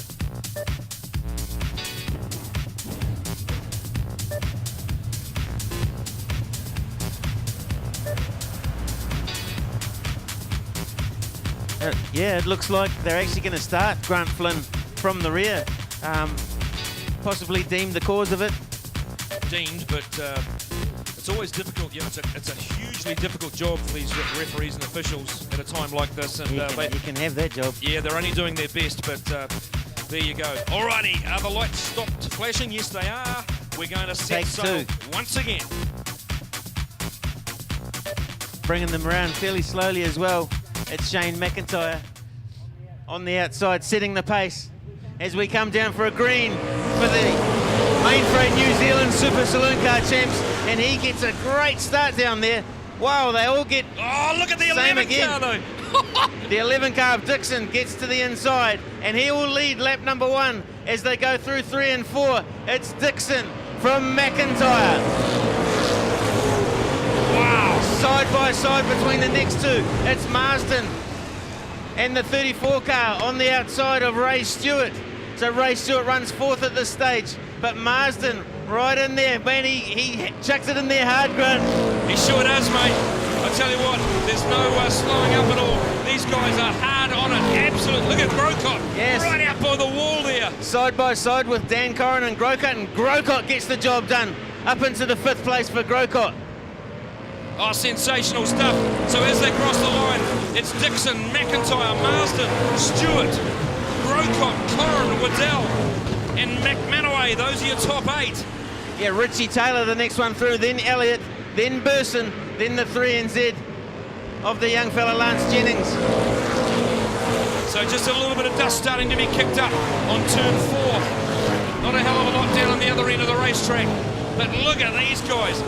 S6: Yeah, it looks like they're actually going to start Grant Flynn from the rear. Possibly deemed the cause of it.
S3: Deemed, but it's always difficult. You know, it's a hugely difficult job for these referees and officials at a time like this. And
S6: you can have that job.
S3: Yeah, they're only doing their best, but there you go. Alrighty, are the lights stopped flashing? Yes, they are. We're going to set sail once again.
S6: Bringing them around fairly slowly as well. It's Shane McIntyre on the outside, setting the pace as we come down for a green for the main freight New Zealand Super Saloon Car champs, and he gets a great start down there. Wow, they all get
S3: look at the 11 car though.
S6: The 11 car of Dixon gets to the inside, and he will lead lap number 1 as they go through 3 and 4. It's Dixon from McIntyre. Wow. Side by side between the next two. It's Marsden and the 34 car on the outside of Ray Stewart. So Ray Stewart runs 4th at this stage, but Marsden right in there. Man, he chucks it in there hard, Grant.
S3: He sure does, mate. I tell you what, there's no slowing up at all. These guys are hard on it. Absolutely. Look at Grocott.
S6: Yes.
S3: Right out by the wall there.
S6: Side by side with Dan Corrin and Grocott gets the job done. Up into the 5th place for Grocott.
S3: Oh, sensational stuff. So as they cross the line, it's Dixon, McIntyre, Marsden, Stewart, Grocott, Corrin, Waddell, and McManaway. Those are your top 8.
S6: Yeah, Richie Taylor, the next one through, then Elliott, then Burson, then the 3NZ of the young fella Lance Jennings.
S3: So just a little bit of dust starting to be kicked up on turn 4. Not a hell of a lot down on the other end of the racetrack. But look at these guys.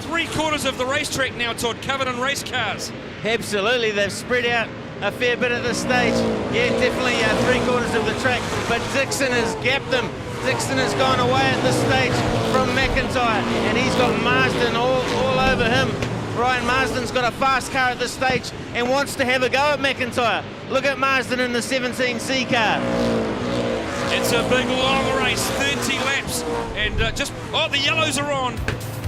S3: 3/4 of the racetrack now, Todd, covered in race cars.
S6: Absolutely, they've spread out a fair bit at this stage. Yeah, definitely 3/4 of the track, but Dixon has gapped them. Dixon has gone away at this stage from McIntyre, and he's got Marsden all over him. Ryan Marsden's got a fast car at this stage and wants to have a go at McIntyre. Look at Marsden in the 17C car.
S3: It's a big long race, 30 laps, and the yellows are on.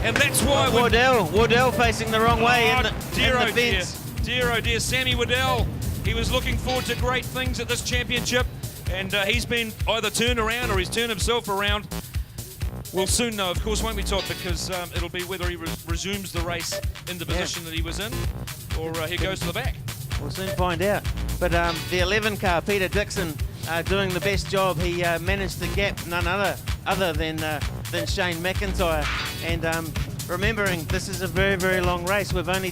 S3: And that's why
S6: Waddell facing the wrong way in the fence.
S3: Dear, oh dear, Sammy Waddell. He was looking forward to great things at this championship, and he's been either turned around or he's turned himself around. We'll soon know, of course, won't we, Todd? Because it'll be whether he resumes the race in the position that he was in, or he goes to the back.
S6: We'll soon find out. But the 11 car, Peter Dixon, doing the best job. He managed to gap none other than Shane McIntyre. And remembering, this is a very, very long race. We're only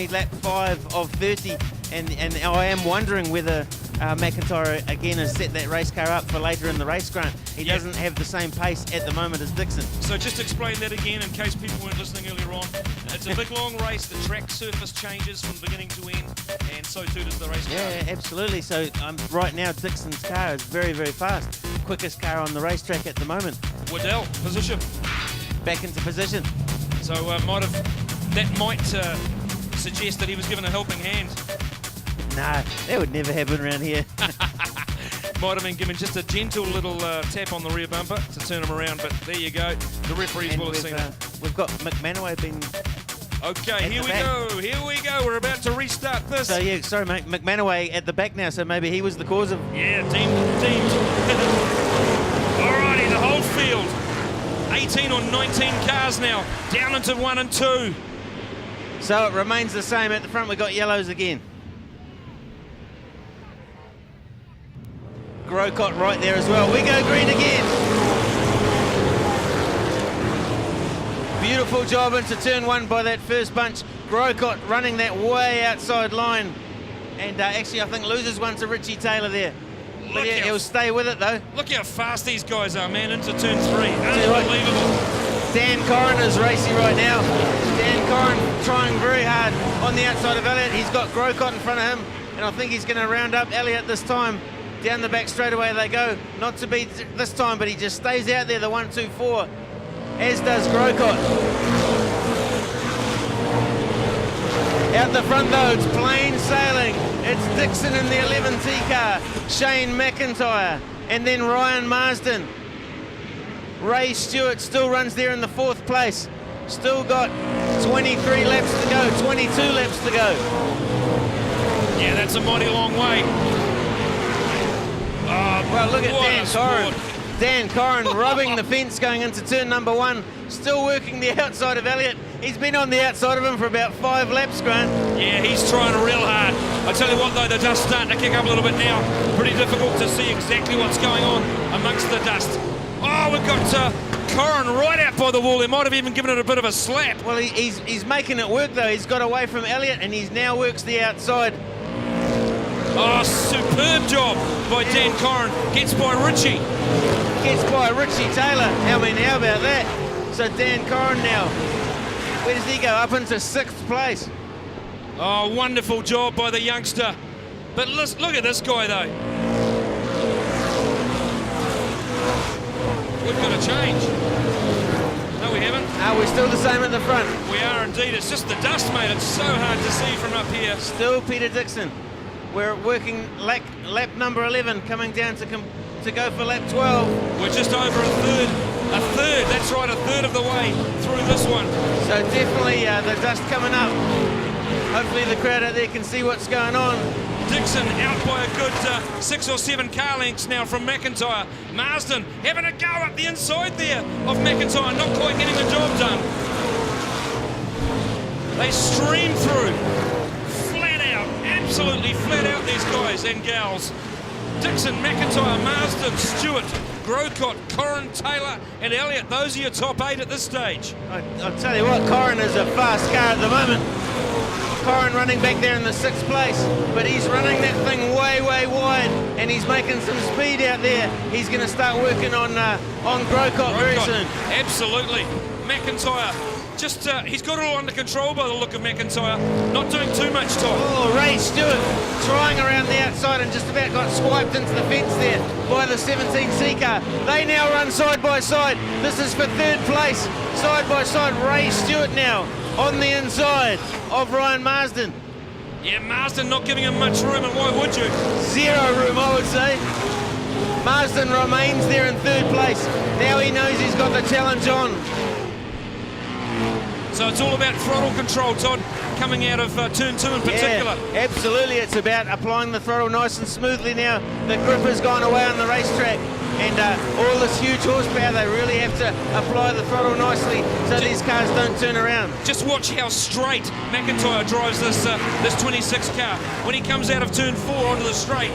S6: lap 5 of 30, and I am wondering whether McIntyre again has set that race car up for later in the race, Grant. He
S3: Yeah.
S6: doesn't have the same pace at the moment as Dixon.
S3: So just explain that again in case people weren't listening earlier on. It's a big long race. The track surface changes from beginning to end, and so too does the race car.
S6: Yeah, absolutely. So right now Dixon's car is very, very fast. Quickest car on the racetrack at the moment.
S3: Waddell, position.
S6: Back into position.
S3: So that might suggest that he was given a helping hand.
S6: No, that would never happen around here.
S3: Might have been given just a gentle little tap on the rear bumper to turn him around, but there you go. The referees
S6: And
S3: will have seen that.
S6: we've got McManaway been...
S3: Okay, here
S6: the
S3: we
S6: back.
S3: go. Here we go. We're about to restart this.
S6: So yeah, sorry mate, McManaway at the back now, so maybe he was the cause of...
S3: Yeah, deemed. Alrighty, the whole field. 18 or 19 cars now, down into 1 and 2.
S6: So it remains the same. At the front we got yellows again. Grocott right there as well. We go green again. Beautiful job into turn 1 by that first bunch. Grocott running that way outside line. And actually I think loses one to Richie Taylor there. But
S3: Look
S6: yeah,
S3: how-
S6: he'll stay with it though.
S3: Look how fast these guys are, man, into turn 3.
S6: you what.
S3: Unbelievable.
S6: Dan Corrin is racing right now. Dan Corrin trying very hard on the outside of Elliott. He's got Grocott in front of him, and I think he's going to round up Elliott this time. Down the back straightaway they go. Not to be this time, but he just stays out there, the 1-2-4, as does Grocott. Out the front though, it's plain sailing. It's Dixon in the 11T car, Shane McIntyre, and then Ryan Marsden. Ray Stewart still runs there in the 4th place. Still got 23 laps to go, 22 laps to go.
S3: Yeah, that's a mighty long way. Oh,
S6: Well, look at
S3: what
S6: Dan
S3: a sport.
S6: Corrin. Dan Corrin rubbing the fence going into turn number 1. Still working the outside of Elliott. He's been on the outside of him for about 5 laps, Grant.
S3: Yeah, he's trying real hard. I tell you what, though, the dust's starting to kick up a little bit now. Pretty difficult to see exactly what's going on amongst the dust. Oh, we've got Corrin right out by the wall. They might have even given it a bit of a slap.
S6: Well, he's making it work, though. He's got away from Elliott, and he now works the outside.
S3: Oh, superb job by Dan Corrin. Gets by Richie.
S6: Gets by Richie Taylor. I mean, how about that? So Dan Corrin now, where does he go? Up into 6th place.
S3: Oh, wonderful job by the youngster. But look at this guy, though. We've got to change. No, we haven't.
S6: Are we still the same at the front?
S3: We are indeed. It's just the dust, mate. It's so hard to see from up here.
S6: Still Peter Dixon. We're working lap number 11, coming down to go for lap 12.
S3: We're just over a third. A third, that's right, a third of the way through this one.
S6: So definitely the dust coming up. Hopefully the crowd out there can see what's going on.
S3: Dixon out by a good 6 or 7 car lengths now from McIntyre. Marsden having a go up the inside there of McIntyre, not quite getting the job done. They stream through. Flat out, absolutely flat out, these guys and gals. Dixon, McIntyre, Marsden, Stewart, Grocott, Corrin, Taylor and Elliott. Those are your top 8 at this stage.
S6: I'll tell you what, Corrin is a fast car at the moment. Corrin running back there in the 6th place, but he's running that thing way, way wide, and he's making some speed out there. He's going to start working on Grocott very soon.
S3: Absolutely. McIntyre, just he's got it all under control by the look of McIntyre. Not doing too much, Tom.
S6: Oh, Ray Stewart trying around the outside and just about got swiped into the fence there by the 17C car. They now run side by side. This is for 3rd place, side by side. Ray Stewart now on the inside of Ryan Marsden.
S3: Yeah, Marsden not giving him much room, and why would you?
S6: 0 room, I would say. Marsden remains there in 3rd place. Now he knows he's got the challenge on.
S3: So it's all about throttle control, Todd, coming out of turn 2 in particular.
S6: Yeah, absolutely. It's about applying the throttle nice and smoothly now. The grip has gone away on the racetrack, and all this huge horsepower, they really have to apply the throttle nicely so these cars don't turn around.
S3: Just watch how straight McIntyre drives this 26 car. When he comes out of turn 4 onto the straight,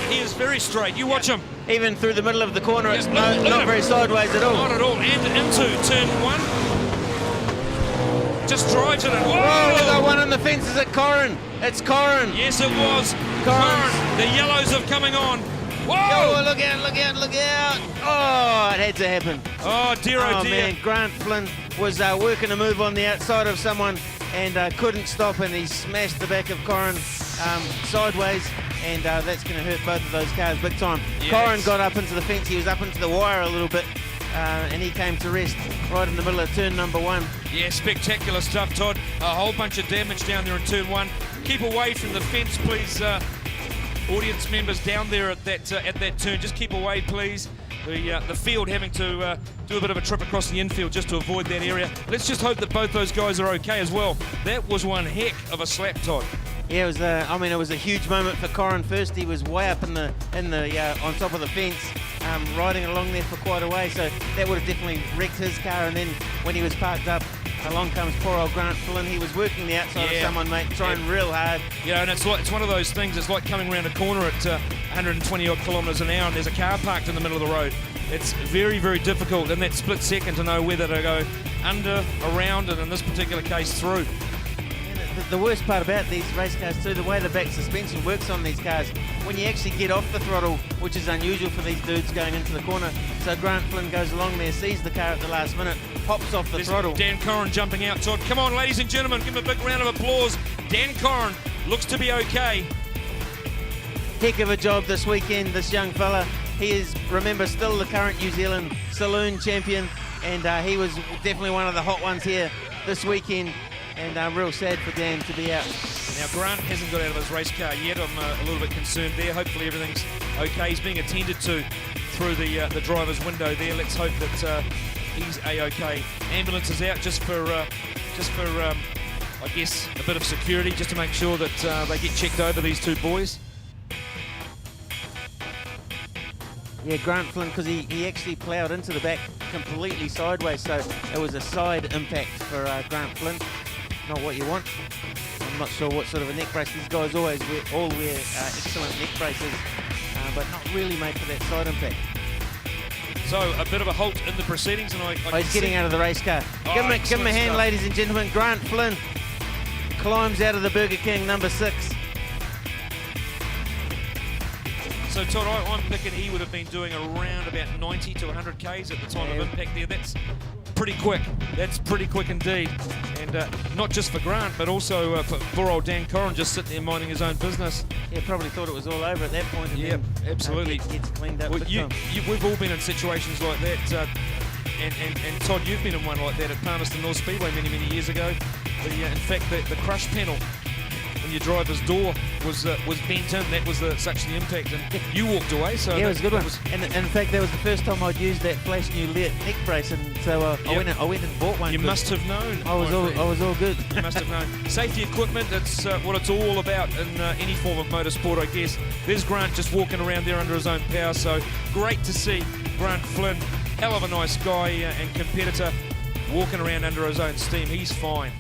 S3: he is very straight. You watch him.
S6: Even through the middle of the corner, it's
S3: look at
S6: not
S3: him.
S6: very sideways at all.
S3: Not at all. And into turn 1. Just drives it. And
S6: Oh, we got one on the fences at Corrin. It's Corrin.
S3: Yes, it was. Corrin, the yellows are coming on. Whoa!
S6: Oh, look out, look out, look out. Oh, it had to happen.
S3: Oh, dear, oh, dear.
S6: Man, Grant Flynn was working a move on the outside of someone and couldn't stop, and he smashed the back of Corrin sideways, and that's going to hurt both of those cars big time.
S3: Yes.
S6: Corrin got up into the fence. He was up into the wire a little bit, and he came to rest right in the middle of turn number 1.
S3: Yeah, spectacular stuff, Todd. A whole bunch of damage down there in turn 1. Keep away from the fence, please. Audience members down there at that turn, just keep away, please. The field having to do a bit of a trip across the infield just to avoid that area. Let's just hope that both those guys are okay as well. That was one heck of a slap, Todd.
S6: Yeah, it was. It was a huge moment for Corrin. First, he was way up in the on top of the fence, riding along there for quite a way. So that would have definitely wrecked his car. And then when he was parked up, along comes poor old Grant Flynn. He was working the outside of someone, mate, trying real hard.
S3: Yeah, and it's one of those things. It's like coming around a corner at 120 odd kilometres an hour, and there's a car parked in the middle of the road. It's very, very difficult in that split second to know whether to go under, around, and in this particular case through.
S6: The worst part about these race cars too, the way the back suspension works on these cars, when you actually get off the throttle, which is unusual for these dudes going into the corner. So Grant Flynn goes along there, sees the car at the last minute, hops off the throttle.
S3: Dan Corrin jumping out, Todd. Come on, ladies and gentlemen, give him a big round of applause. Dan Corrin looks to be okay.
S6: Heck of a job this weekend, this young fella. He is, remember, still the current New Zealand Saloon champion, and he was definitely one of the hot ones here this weekend. And real sad for Dan to be out.
S3: Now, Grant hasn't got out of his race car yet. I'm a little bit concerned there. Hopefully everything's okay. He's being attended to through the driver's window there. Let's hope that he's A-okay. Ambulance is out just for I guess, a bit of security, just to make sure that they get checked over, these two boys.
S6: Yeah, Grant Flynn, because he actually ploughed into the back completely sideways, so it was a side impact for Grant Flynn. Not what you want. I'm not sure what sort of a neck brace. These guys always wear excellent neck braces, but not really made for that side impact.
S3: So a bit of a halt in the proceedings, and
S6: he's getting out of the race car. Give him a hand,
S3: stuff.
S6: Ladies and gentlemen. Grant Flynn climbs out of the Burger King, number 6.
S3: So Todd, I'm thinking he would have been doing around about 90 to 100 Ks at the time of impact there. That's pretty quick. That's pretty quick indeed. And not just for Grant, but also for poor old Dan Corrin, just sitting there minding his own business.
S6: Yeah, probably thought it was all over at that point.
S3: Yeah, absolutely.
S6: Gets cleaned up.
S3: Well, we've all been in situations like that. And Todd, you've been in one like that at Palmerston North Speedway many, many years ago. In fact, the crush panel in your driver's door was bent in. That was such the impact, and you walked away. So
S6: yeah, it was a good one. And in fact, that was the first time I'd used that flash new neck brace, and so I went and bought one.
S3: You must have known.
S6: I was all good.
S3: You must have known. Safety equipment. That's what it's all about in any form of motorsport, I guess. There's Grant just walking around there under his own power. So great to see Grant Flynn, hell of a nice guy and competitor, walking around under his own steam. He's fine.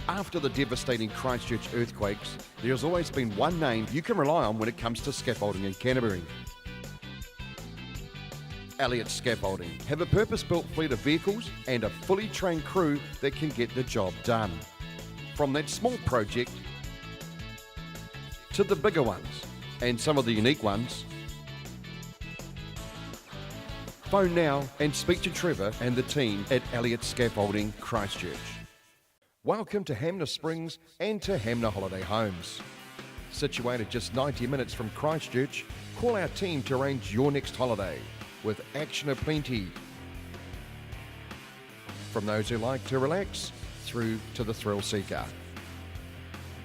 S1: After the devastating Christchurch earthquakes, there's always been one name you can rely on when it comes to scaffolding in Canterbury. Elliott Scaffolding have a purpose-built fleet of vehicles and a fully trained crew that can get the job done. From that small project to the bigger ones and some of the unique ones. Phone now and speak to Trevor and the team at Elliott Scaffolding Christchurch. Welcome to Hamner Springs and to Hamner Holiday Homes. Situated just 90 minutes from Christchurch, call our team to arrange your next holiday with action aplenty. From those who like to relax through to the thrill seeker.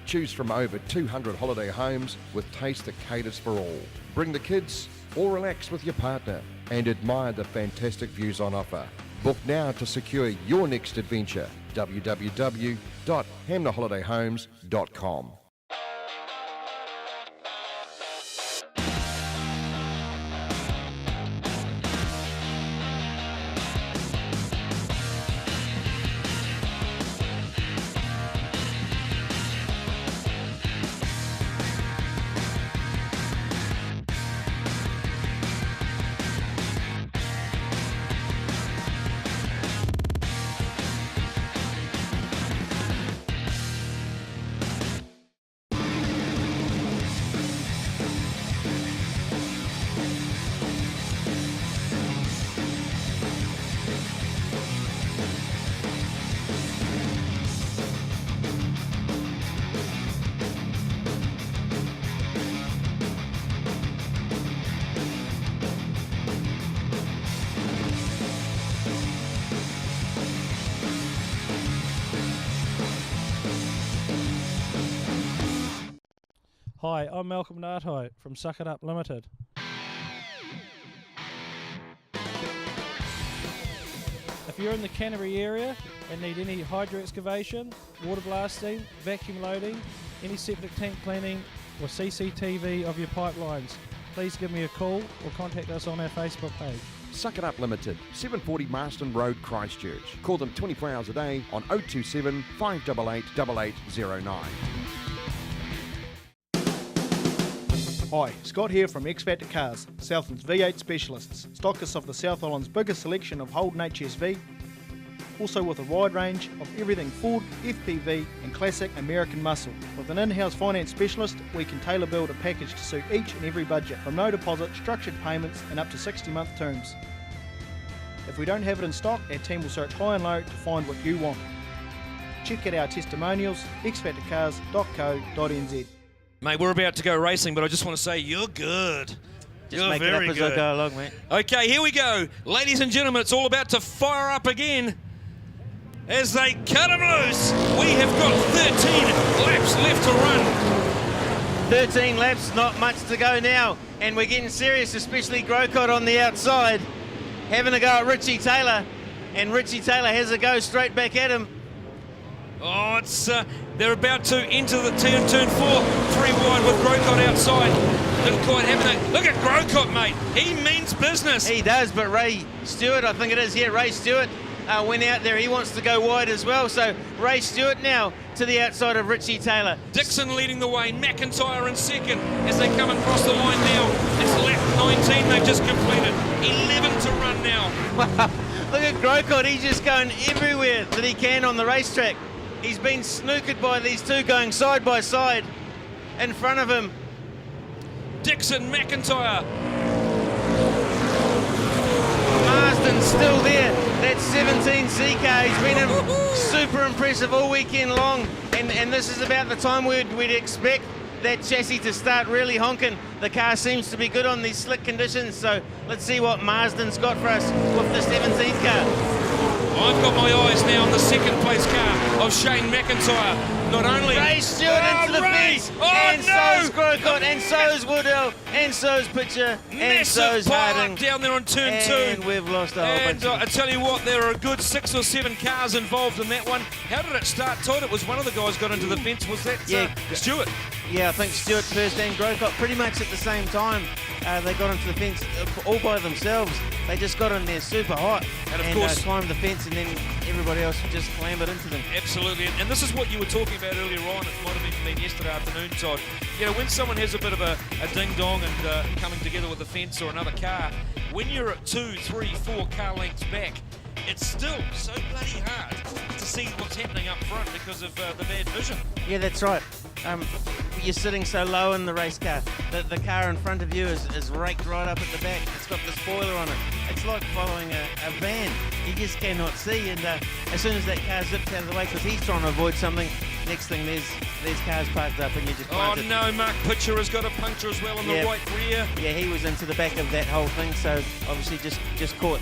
S1: Choose from over 200 holiday homes with taste that caters for all. Bring the kids or relax with your partner and admire the fantastic views on offer. Book now to secure your next adventure. www.hamnerholidayhomes.com.
S4: Hi, I'm Malcolm Nartai from Suck It Up Limited. If you're in the Canterbury area and need any hydro excavation, water blasting, vacuum loading, any septic tank cleaning or CCTV of your pipelines, please give me a call or contact us on our Facebook page.
S1: Suck It Up Limited, 740 Marston Road, Christchurch. Call them 24 hours a day on 027 588 8809.
S5: Hi, Scott here from X Factor Cars, Southland's V8 specialists, stockists of the South Island's biggest selection of Holden HSV, also with a wide range of everything Ford, FPV and classic American muscle. With an in-house finance specialist, we can tailor build a package to suit each and every budget, from no deposit, structured payments and up to 60-month terms. If we don't have it in stock, our team will search high and low to find what you want. Check out our testimonials, xfactorcars.co.nz.
S3: Mate, we're about to go racing, but I just want to say you're good.
S6: Just
S3: you're
S6: make it
S3: very
S6: up as
S3: good.
S6: I go along, mate.
S3: Okay, here we go. Ladies and gentlemen, it's all about to fire up again. As they cut them loose, we have got 13 laps left to run.
S6: 13 laps, not much to go now. And we're getting serious, especially Grocott on the outside. Having a go at Richie Taylor. And Richie Taylor has a go straight back at him.
S3: Oh, it's they're about to enter the turn 4, 3 wide with Grocott outside. Didn't quite happen. Look at Grocott, mate. He means business.
S6: He does, but Ray Stewart, I think it is, Ray Stewart went out there. He wants to go wide as well. So Ray Stewart now to the outside of Richie Taylor.
S3: Dixon leading the way, McIntyre in second as they come across the line now. It's lap 19 they've just completed. 11 to run now.
S6: Look at Grocott, he's just going everywhere that he can on the racetrack. He's been snookered by these two going side by side in front of him.
S3: Dixon, McIntyre.
S6: Marsden's still there. That's 17 C car. He's been super impressive all weekend long. And this is about the time we'd expect that chassis to start really honking. The car seems to be good on these slick conditions. So let's see what Marsden's got for us with the 17th car.
S3: I've got my eyes now on the second place car of Shane McIntyre. Not only...
S6: Ray Stewart into the fence, and so's Grocott, and so's Woodell, and so's Pitcher, and so's Harding.
S3: Down there on turn 2.
S6: And we've lost a whole bunch of...
S3: I tell you what, there are a good 6 or 7 cars involved in that one. How did it start, Todd? It was one of the guys got into the fence. Was that Stewart?
S6: Yeah, I think Stewart first and Grocott pretty much at the same time. They got into the fence all by themselves. They just got in there super hot
S3: and of course
S6: climbed the fence, and then everybody else just clambered into them.
S3: Absolutely, and this is what you were talking about earlier on. It might have been yesterday afternoon, Todd. You know, when someone has a bit of a ding-dong and coming together with a fence or another car, when you're at 2, 3, 4 car lengths back, it's still so bloody hard to see what's happening up front because of the bad vision.
S6: Yeah, that's right. You're sitting so low in the race car that the car in front of you is raked right up at the back. It's got the spoiler on it. It's like following a van. You just cannot see, and as soon as that car zips out of the way because he's trying to avoid something, next thing there's cars parked up and you just plant it.
S3: No, Mark Pitcher has got a puncture as well in the right rear.
S6: Yeah, he was into the back of that whole thing, so obviously just caught.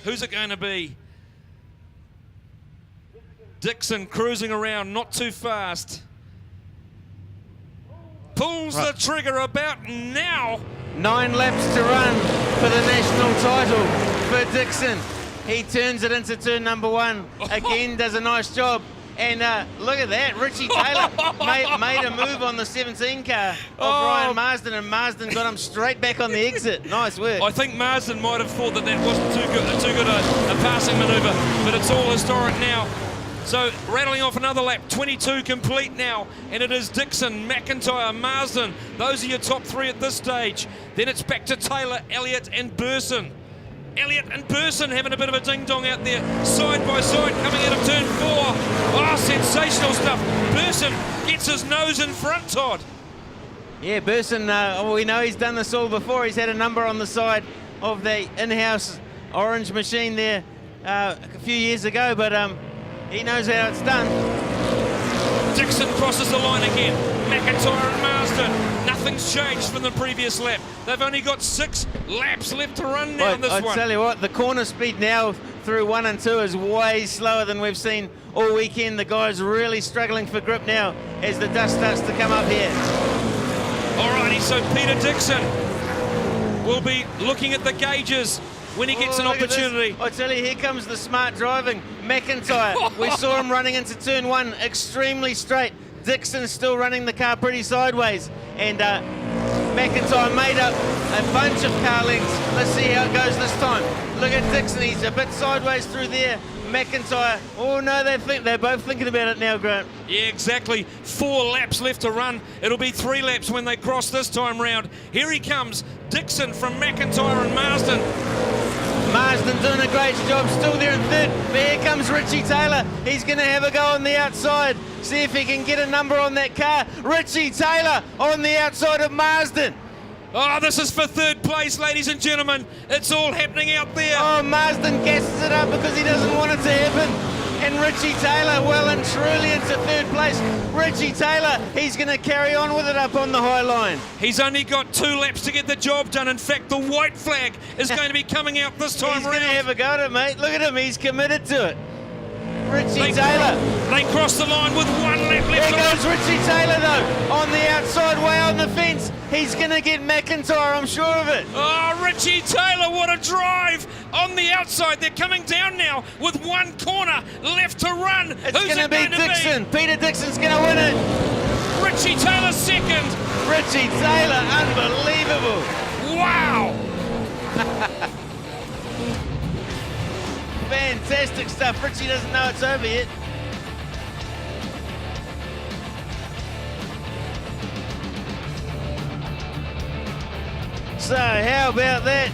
S3: Who's it going to be? Dixon cruising around, not too fast. Pulls the trigger about now.
S6: 9 laps to run for the national title for Dixon. He turns it into turn number 1. Again, does a nice job. And look at that, Richie Taylor made a move on the 17 car of Ryan Marsden, and Marsden got him straight back on the exit. Nice work.
S3: I think Marsden might have thought that wasn't too good a passing manoeuvre, but it's all historic now. So rattling off another lap, 22 complete now, and it is Dixon, McIntyre, Marsden. Those are your top three at this stage. Then it's back to Taylor, Elliott and Burson. Elliott and Burson having a bit of a ding-dong out there, side by side, coming out of turn 4. Oh, sensational stuff. Burson gets his nose in front, Todd.
S6: Yeah, Burson, we know he's done this all before. He's had a number on the side of the in-house orange machine there a few years ago, but he knows how it's done.
S3: Dixon crosses the line again. McIntyre and Marsden. Nothing's changed from the previous lap. They've only got 6 laps left to run now in this one.
S6: I tell you what, the corner speed now through 1 and 2 is way slower than we've seen all weekend. The guy's really struggling for grip now as the dust starts to come up here.
S3: Alrighty, so Peter Dixon will be looking at the gauges when he gets an opportunity.
S6: I tell you, here comes the smart driving. McIntyre, we saw him running into turn 1 extremely straight. Dixon's still running the car pretty sideways. And McIntyre made up a bunch of car lengths. Let's see how it goes this time. Look at Dixon, he's a bit sideways through there. McIntyre, oh no, they're both thinking about it now, Grant.
S3: Yeah, exactly. 4 laps left to run. It'll be 3 laps when they cross this time round. Here he comes, Dixon from McIntyre and Marsden.
S6: Marsden doing a great job, still there in third. But here comes Richie Taylor. He's going to have a go on the outside. See if he can get a number on that car. Richie Taylor on the outside of Marsden.
S3: Oh, this is for third place, ladies and gentlemen. It's all happening out there.
S6: Oh, Marsden gasses it up because he doesn't want it to happen. And Richie Taylor well and truly into third place. Richie Taylor, he's going to carry on with it up on the high line.
S3: He's only got 2 laps to get the job done. In fact, the white flag is going to be coming out this time
S6: He's
S3: around.
S6: going to have a go at it, mate. Look at him, he's committed to it. Richie Taylor.
S3: They cross the line with 1 lap left.
S6: There goes Richie Taylor, though, on the outside, way on the fence. He's going to get McIntyre, I'm sure of it.
S3: Oh, Richie Taylor, what a drive on the outside. They're coming down now with 1 corner left to run.
S6: It's going to be Dixon. Peter Dixon's going to win it.
S3: Richie Taylor second.
S6: Richie Taylor, unbelievable.
S3: Wow.
S6: Fantastic stuff. Richie doesn't know it's over yet. So how about that?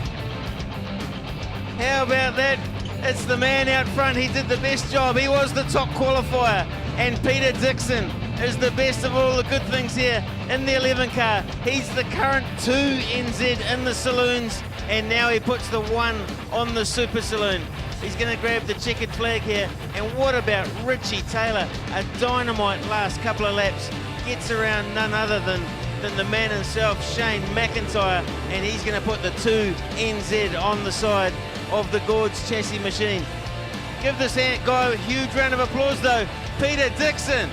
S6: How about that? It's the man out front. He did the best job. He was the top qualifier. And Peter Dixon is the best of all the good things here in the 11 car. He's the current 2 NZ in the Saloons. And now he puts the 1 on the Super Saloon. He's going to grab the checkered flag here. And what about Richie Taylor? A dynamite last couple of laps. Gets around none other than the man himself, Shane McIntyre. And he's going to put the 2 NZ on the side of the Gord's chassis machine. Give this guy a huge round of applause, though. Peter Dixon.